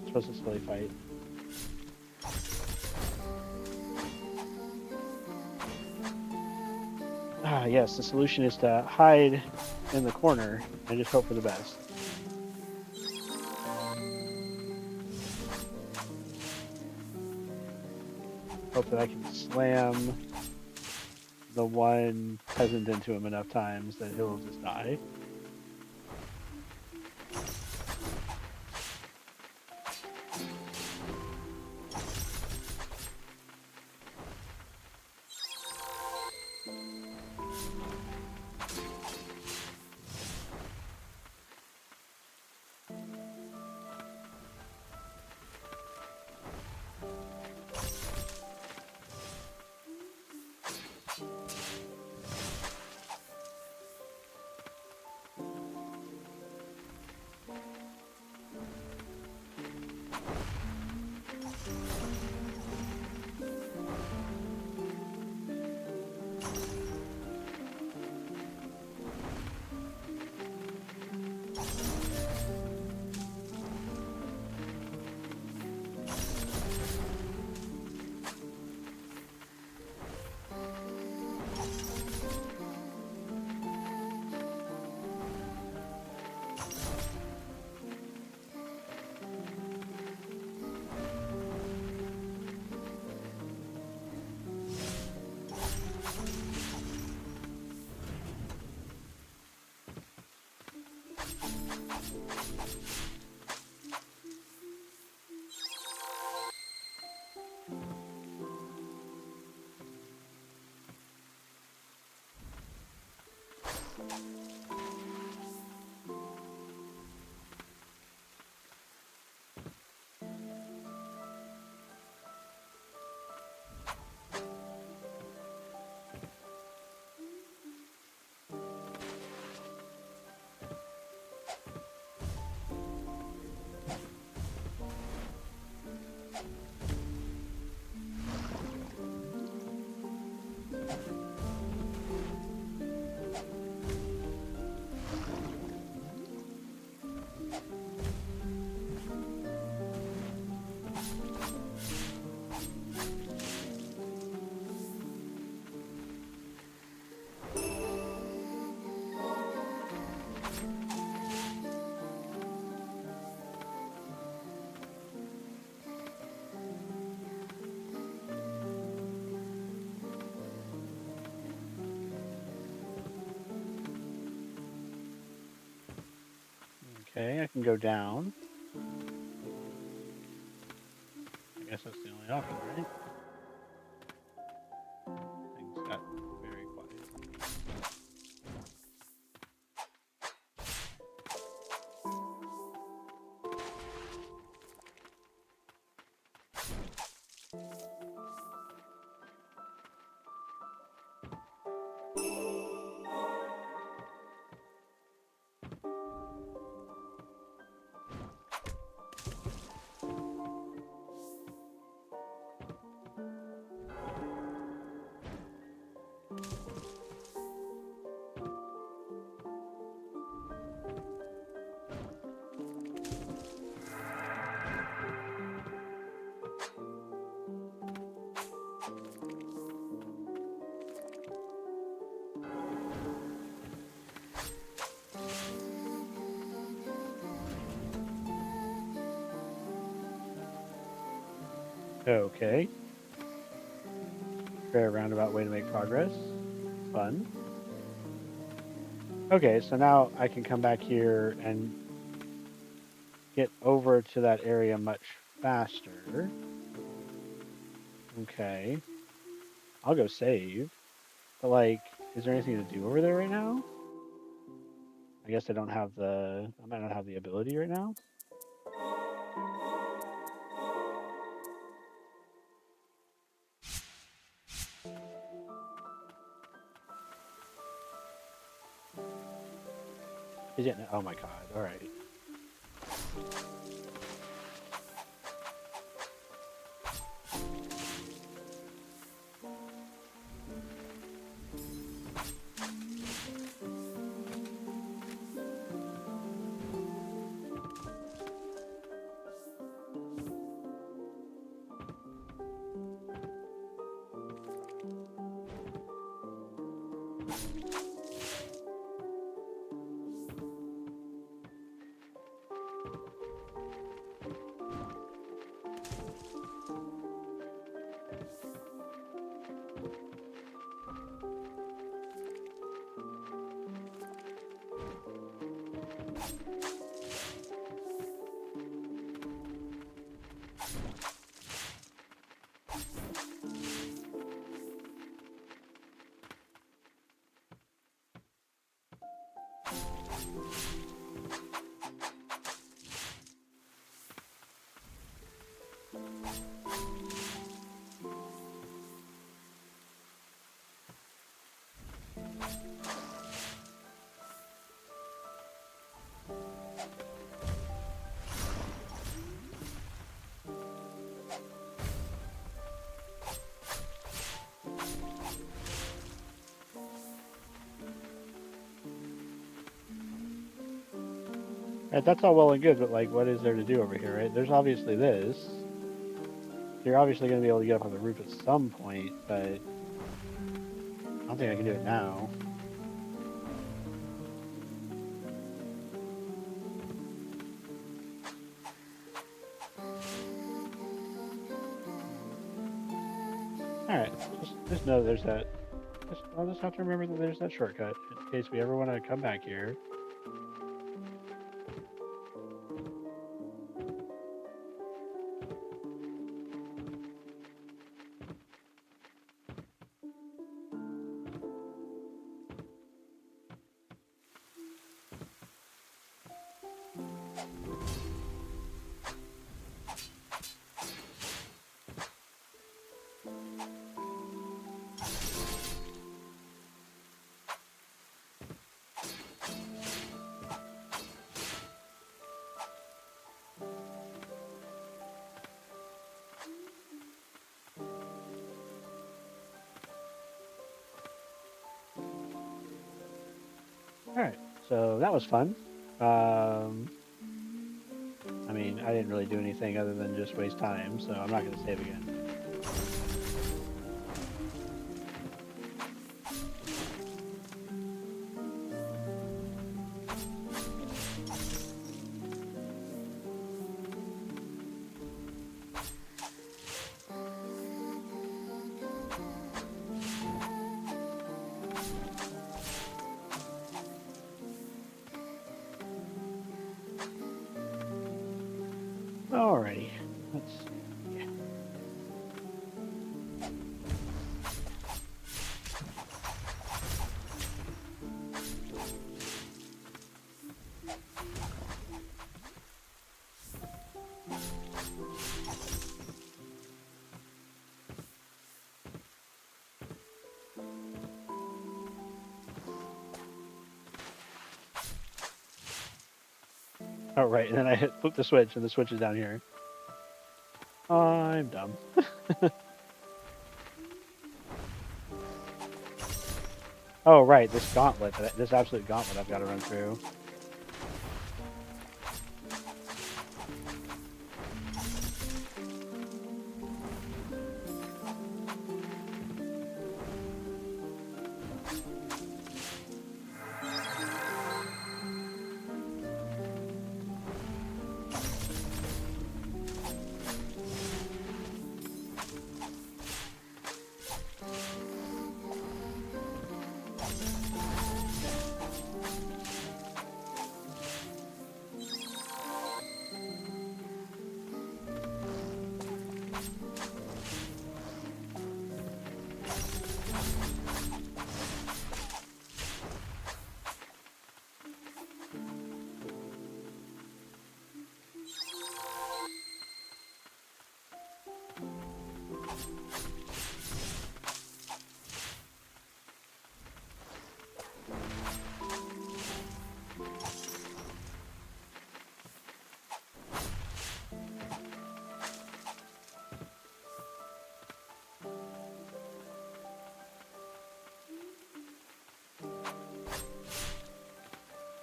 A: Supposed to slowly fight. Ah, yes, the solution is to hide in the corner and just hope for the best. Hope that I can slam the one peasant into him enough times that he'll just die. Okay, I can go down. I guess that's the only option, right? Things got very quiet. Okay. Very roundabout way to make progress. Fun. Okay, so now I can come back here and get over to that area much faster. Okay. I'll go save. But like, is there anything to do over there right now? I guess I might not have the ability right now. Is it? Oh my god. All right. Right, that's all well and good, but like, what is there to do over here, right? There's obviously this. You're obviously going to be able to get up on the roof at some point, but I don't think I can do it now. All right, just know there's that. I'll just have to remember that there's that shortcut in case we ever want to come back here. All right, so that was fun. Um, I mean, I didn't really do anything other than just waste time, so I'm not going to save again. Alrighty, let's see. Oh, right, and then I flip the switch, and the switch is down here. I'm dumb. Oh, right, this gauntlet, this absolute gauntlet I've got to run through.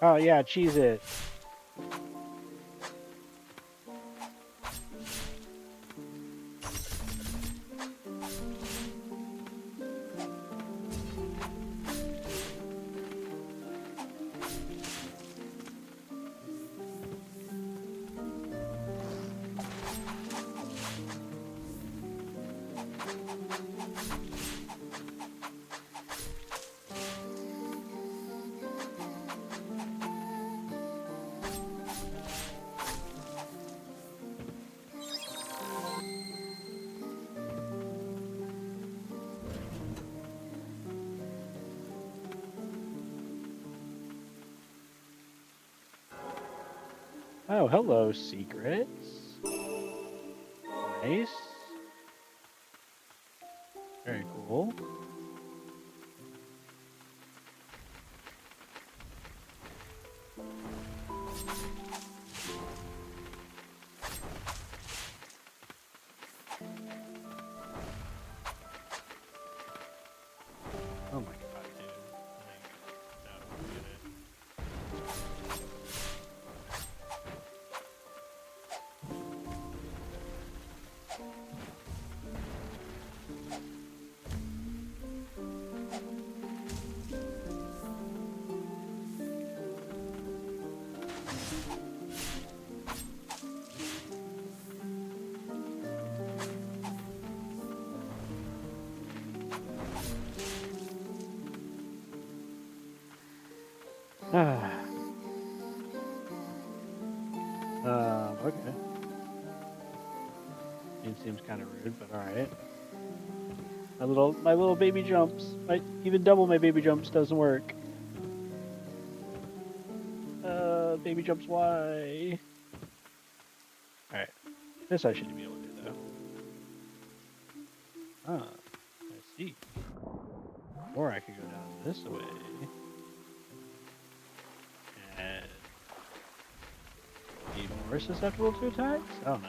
A: Oh, yeah, cheese it. Oh, hello, secrets. Nice. Very cool. Oh my god, dude. Like, no, forget it. Ah. Okay. It seems kind of rude, but all right. My little baby jumps. Even double my baby jumps doesn't work. Baby jumps. Why? All right. This I should be able to do though. Ah, I see. Or I could go down this way and be more susceptible to attacks. I don't know.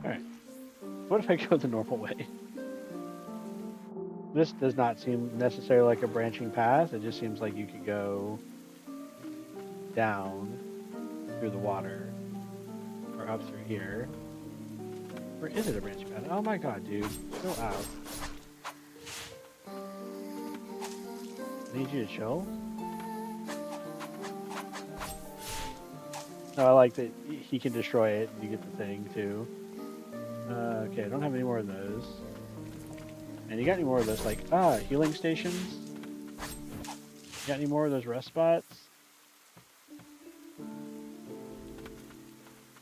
A: Alright. What if I go the normal way? This does not seem necessarily like a branching path. It just seems like you could go down through the water or up through here. Or is it a branching path? Oh my god, dude. Chill out. I need you to chill. No, I like that he can destroy it and you get the thing too. Okay, I don't have any more of those. And you got any more of those, like, healing stations? You got any more of those rest spots?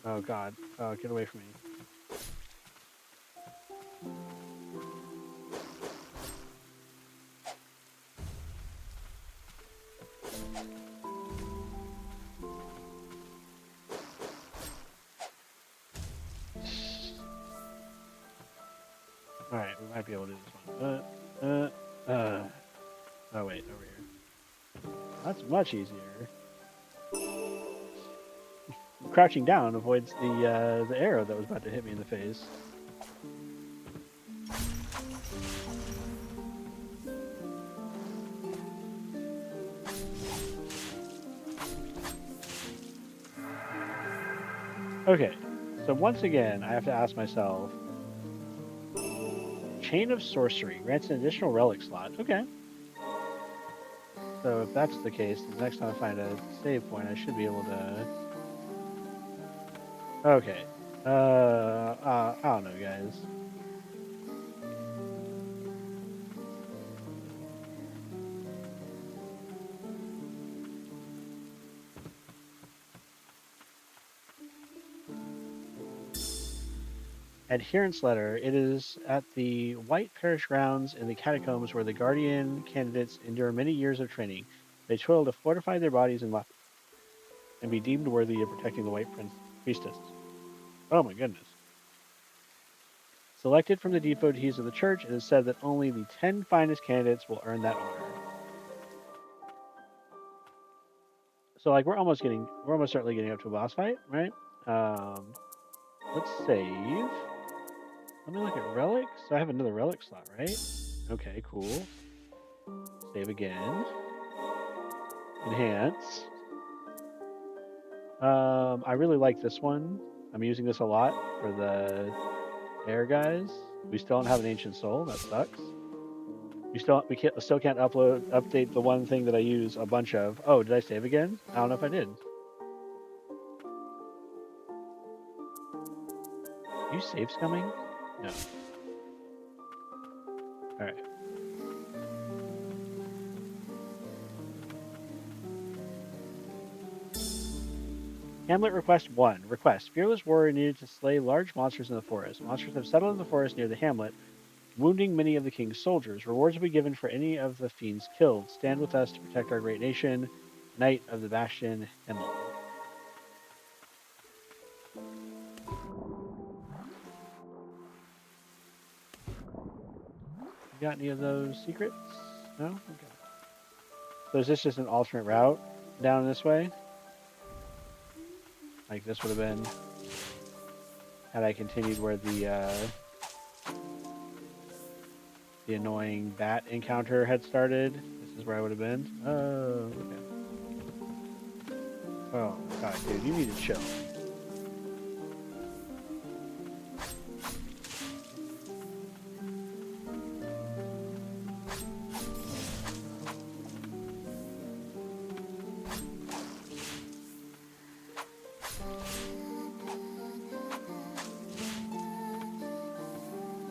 A: Oh god. Oh, get away from me. Alright, we might be able to do this one. Oh wait, over here. That's much easier. Crouching down avoids the arrow that was about to hit me in the face. Okay, so once again, I have to ask myself, Chain of Sorcery grants an additional relic slot. Okay. So if that's the case, the next time I find a save point, I should be able to... Okay. I don't know, guys. Adherence letter. It is at the White Parish grounds in the catacombs where the Guardian candidates endure many years of training. They toil to fortify their bodies and be deemed worthy of protecting the White Priestess. Oh my goodness. Selected from the devotees of the church, it is said that only the 10 finest candidates will earn that honor. So like we're almost certainly getting up to a boss fight, right? Let's save. Let me look at relics. So I have another relic slot, right? Okay, cool. Save again. Enhance. I really like this one. I'm using this a lot for the air guys. We still don't have an ancient soul. That sucks. We still can't update the one thing that I use a bunch of. Oh, did I save again? I don't know if I did. Are you save scumming? No. All right. Hamlet request 1. Request. Fearless warrior needed to slay large monsters in the forest. Monsters have settled in the forest near the hamlet, wounding many of the king's soldiers. Rewards will be given for any of the fiends killed. Stand with us to protect our great nation. Knight of the Bastion, Hamlet. You got any of those secrets? No? Okay. So is this just an alternate route down this way? Like this would have been had I continued where the annoying bat encounter had started. This is where I would have been. Oh, okay. Oh god, dude, you need to chill.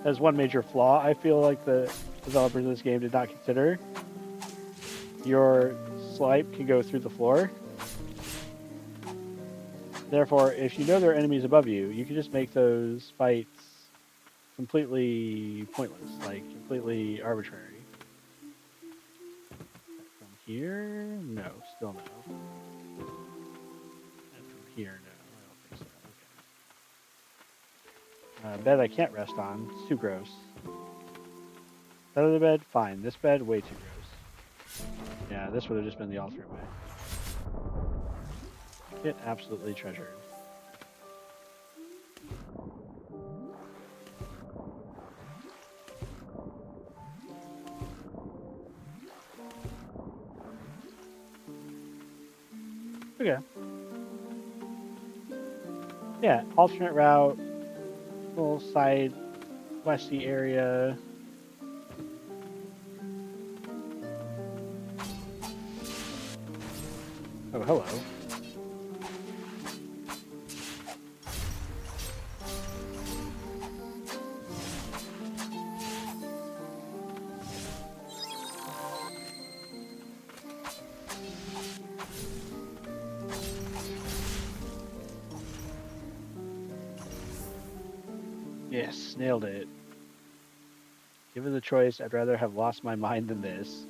A: As one major flaw, I feel like the developers of this game did not consider. Your swipe can go through the floor. Therefore, if you know there are enemies above you, you can just make those fights completely pointless, like completely arbitrary. From here? No, still no. And from here, no. I don't think so. Okay. Bed I can't rest on. It's too gross. That other bed? Fine. This bed? Way too gross. Yeah, this would have just been the alternate way. Get absolutely treasured. Okay. Yeah, alternate route, little side questy area. Oh, hello. Yes, nailed it. Given the choice, I'd rather have lost my mind than this.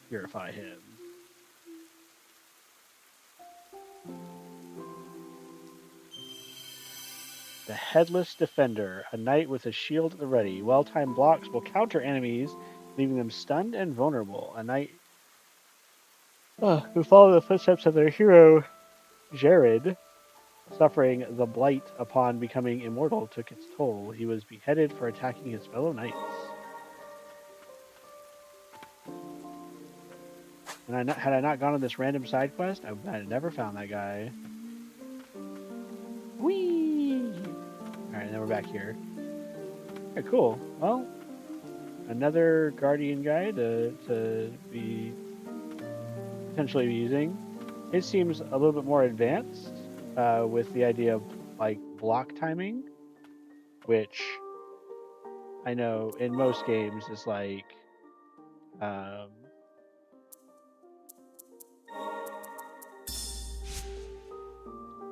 A: Purify him. The Headless Defender, a knight with a shield at the ready. Well-timed blocks will counter enemies, leaving them stunned and vulnerable. A knight who followed the footsteps of their hero, Jared, suffering the blight upon becoming immortal, took its toll. He was beheaded for attacking his fellow knights. And had I not gone on this random side quest, I would have never found that guy. Whee! Alright, then we're back here. Alright, cool. Well, another guardian guy to be potentially using. It seems a little bit more advanced with the idea of like block timing, which I know in most games is um,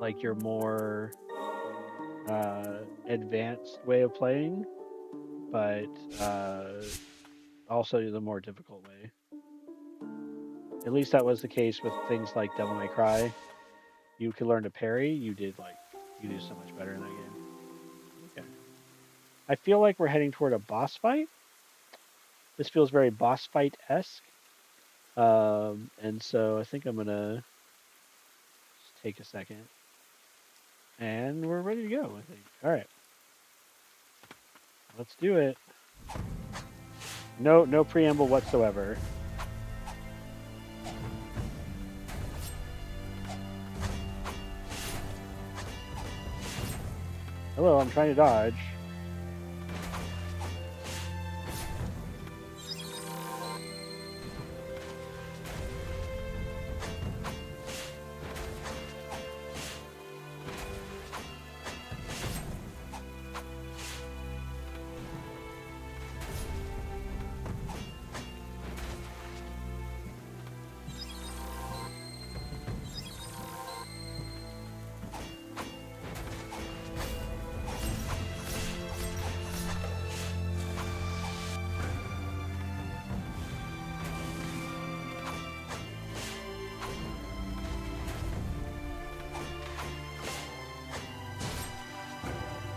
A: like your more advanced way of playing, but also the more difficult way. At least that was the case with things like Devil May Cry. You could learn to parry. You do so much better in that game. Okay. I feel like we're heading toward a boss fight. This feels very boss fight esque. And so I think I'm gonna just take a second. And we're ready to go, I think. Alright. Let's do it. No preamble whatsoever. Hello, I'm trying to dodge.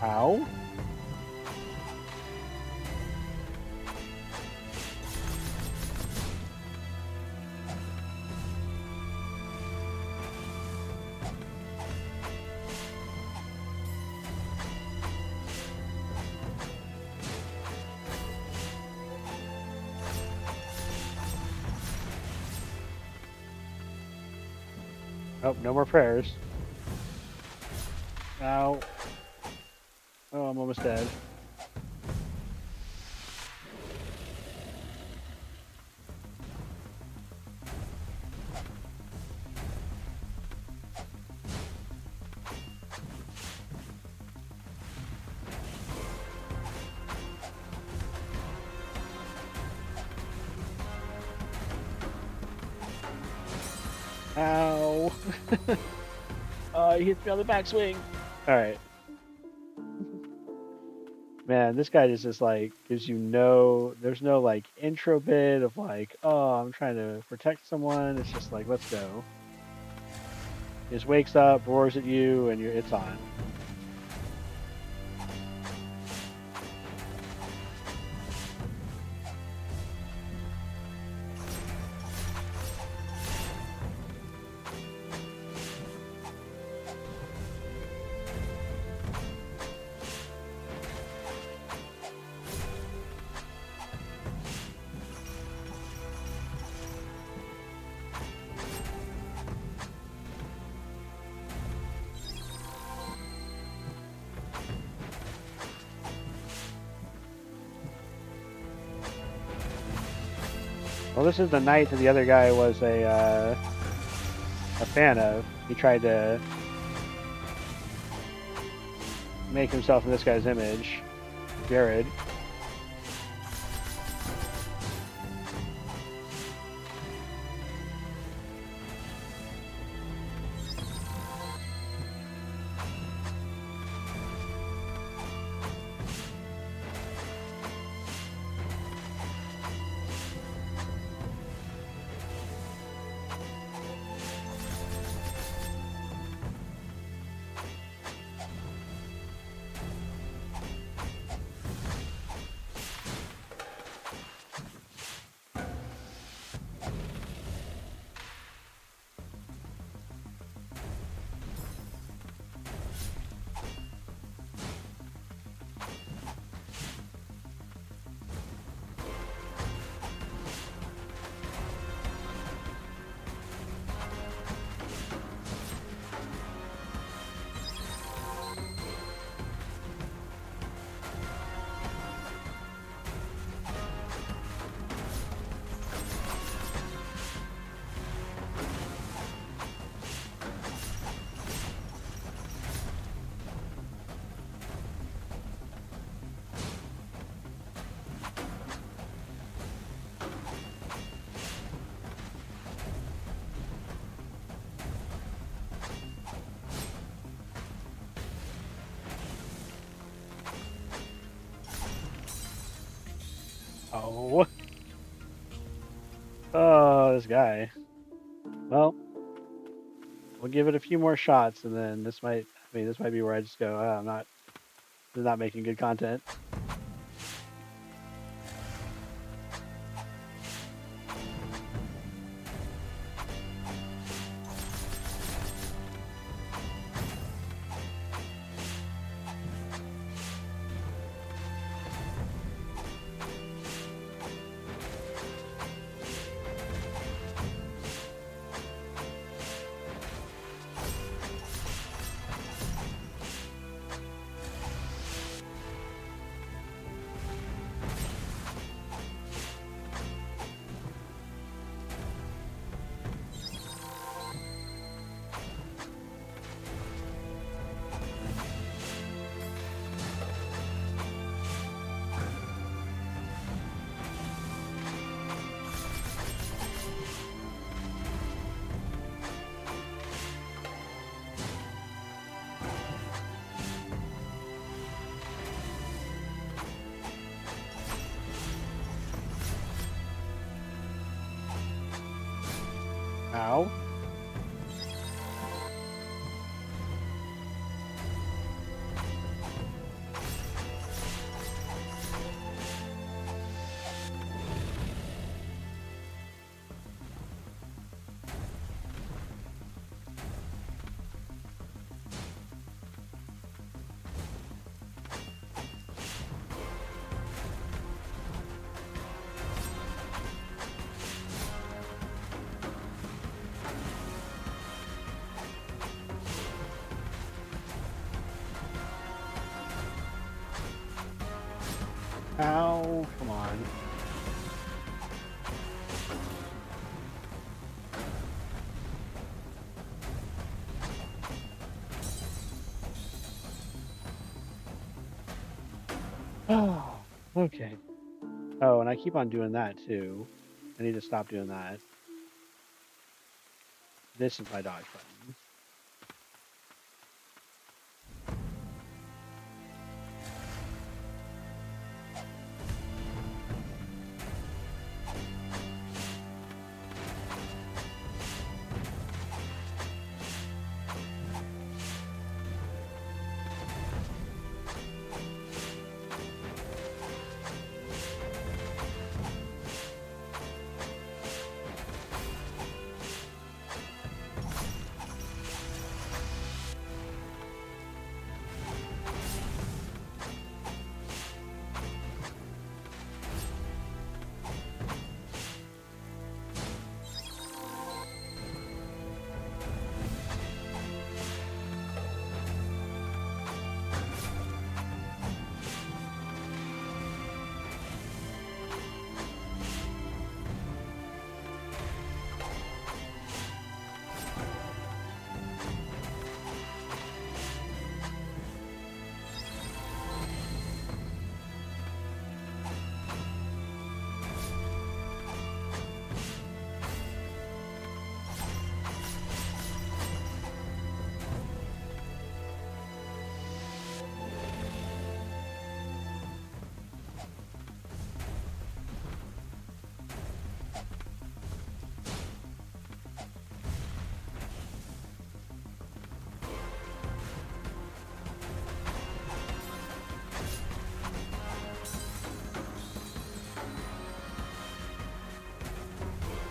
A: Ow. Oh, no more prayers. Ow. Oh, I'm almost dead. Ow. He hit me on the backswing. Alright. Man, this guy is just like gives there's no like intro bit of like, oh, I'm trying to protect someone. It's just like, let's go. He just wakes up, roars at you, and it's on. Well, this is the knight that the other guy was a fan of. He tried to make himself in this guy's image, Jared. Oh. Oh, this guy. Well, we'll give it a few more shots, and then this might. I mean, this might be where I just go. I'm not. This is not making good content. Ow. Ow. Come on. Oh. Okay. Oh, and I keep on doing that too. I need to stop doing that. This is my dodge button.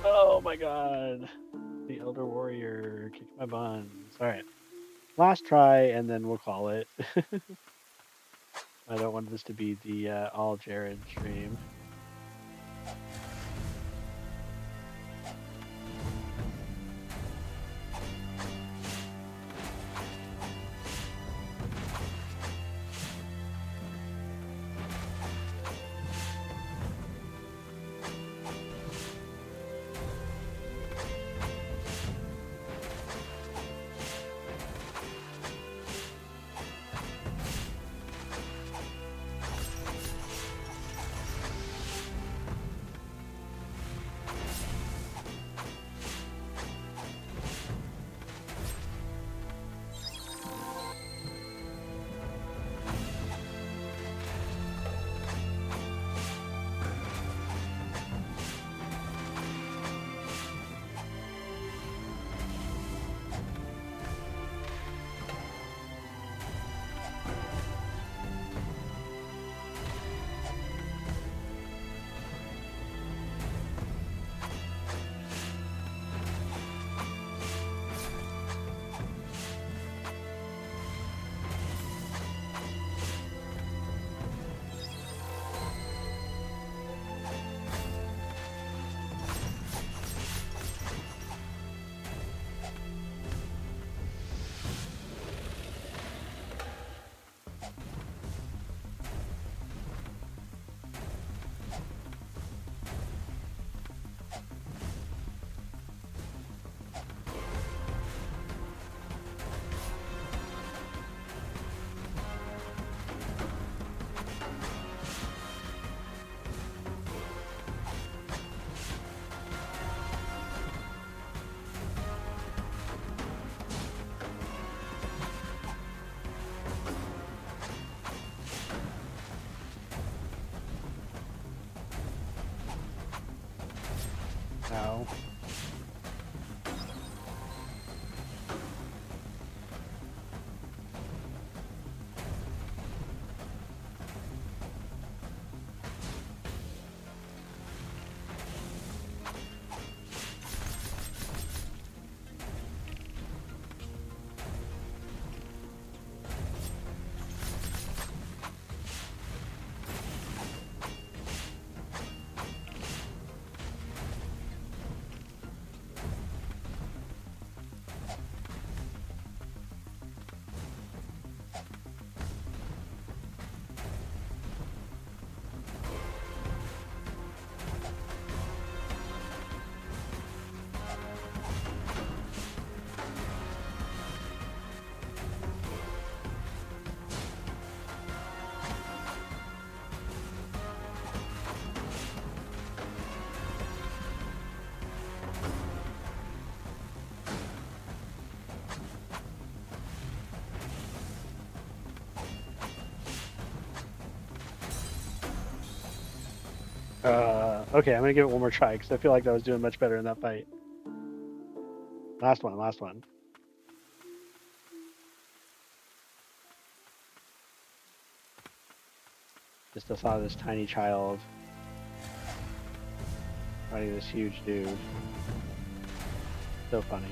A: Oh my god. The Elder Warrior kicked my buns. All right. Last try, and then we'll call it. I don't want this to be the all Jared stream. Ow. Okay, I'm gonna give it one more try because I feel like I was doing much better in that fight. Last one, last one. Just saw this tiny child fighting this huge dude. So funny.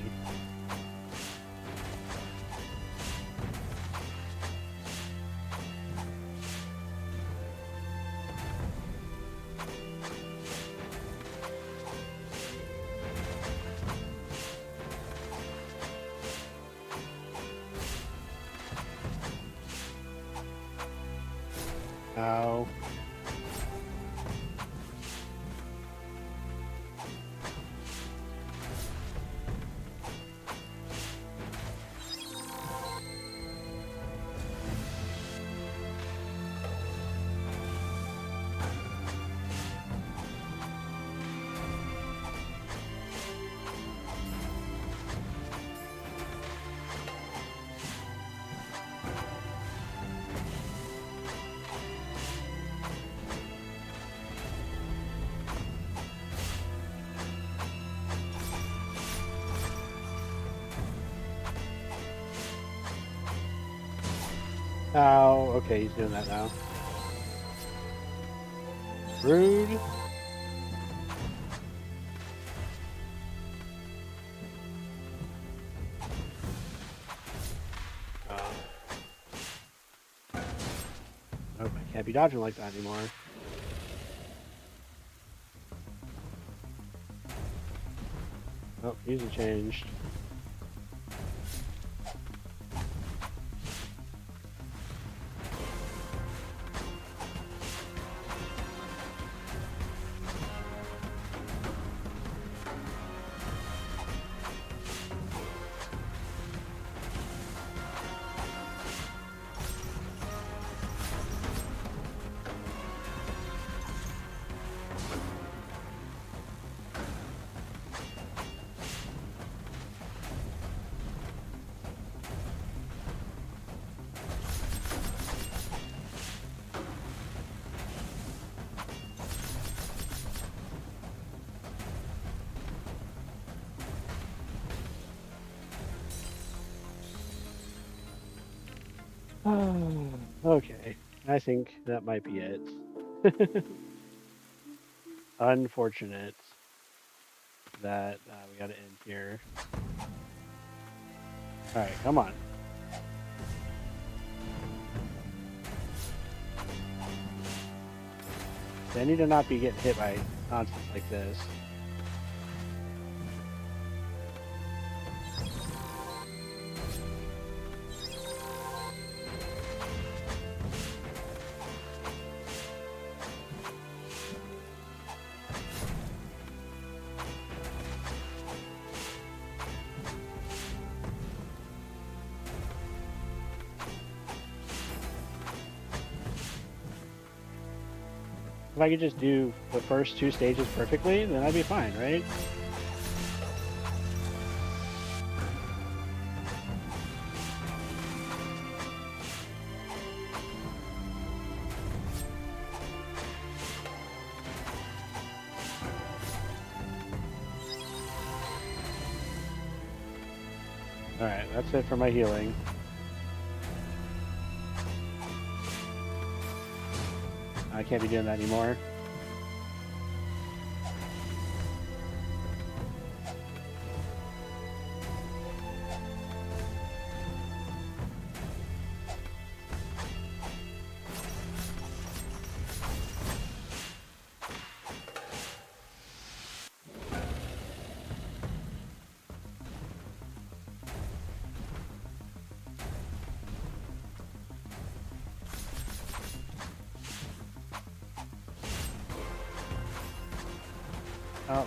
A: Ow. Ow. Okay, he's doing that now. Rude. Nope, I can't be dodging like that anymore. Oh, music changed. Okay, I think that might be it. Unfortunate that we got to end here. All right, come on. They need to not be getting hit by nonsense like this. If I could just do the first two stages perfectly, then I'd be fine, right? All right, that's it for my healing. I can't be doing that anymore.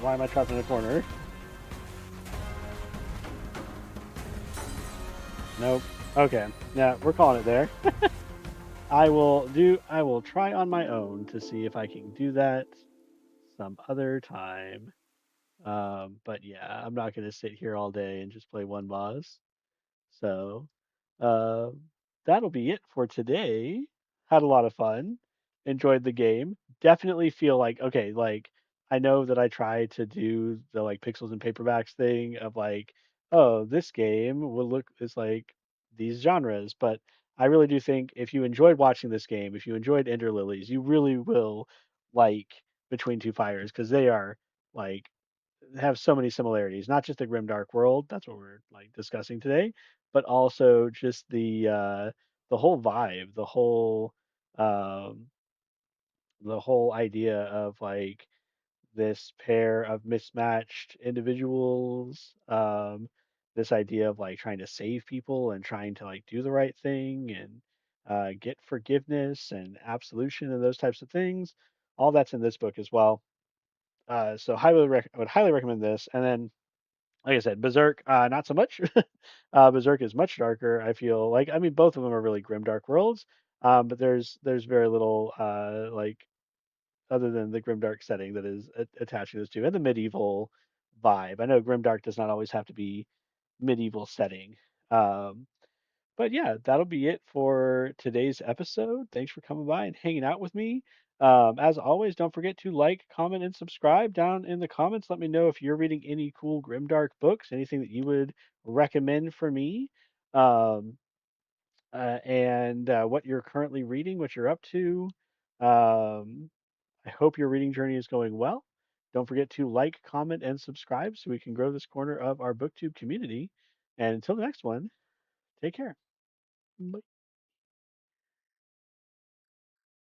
A: Why am I trapped in a corner? Nope. Okay. Yeah, we're calling it there. I will try on my own to see if I can do that some other time. But yeah, I'm not gonna sit here all day and just play one boss. So, uh, that'll be it for today. Had a lot of fun. Enjoyed the game. Definitely feel like okay, like I know that I tried to do the like pixels and paperbacks thing of like, oh, this game will look is like these genres, but I really do think if you enjoyed watching this game, if you enjoyed Ender Lilies, you really will like Between Two Fires because they are like have so many similarities, not just the Grimdark world, that's what we're like discussing today, but also just the whole vibe, um the whole idea of like this pair of mismatched individuals, this idea of like trying to save people and trying to like do the right thing and get forgiveness and absolution and those types of things. All that's in this book as well. So I would highly recommend this. And then like I said, Berserk, not so much. Berserk is much darker. I feel like I mean both of them are really grim dark worlds, but there's very little like other than the grim dark setting that is attaching those two and the medieval vibe. I know grim dark does not always have to be medieval setting. Um, but yeah, that'll be it for today's episode. Thanks for coming by and hanging out with me. As always, don't forget to like, comment, and subscribe down in the comments. Let me know if you're reading any cool grimdark books, anything that you would recommend for me, um, and what you're currently reading, what you're up to. Um, I hope your reading journey is going well. Don't forget to like, comment, and subscribe so we can grow this corner of our booktube community. And until the next one, take care. Bye.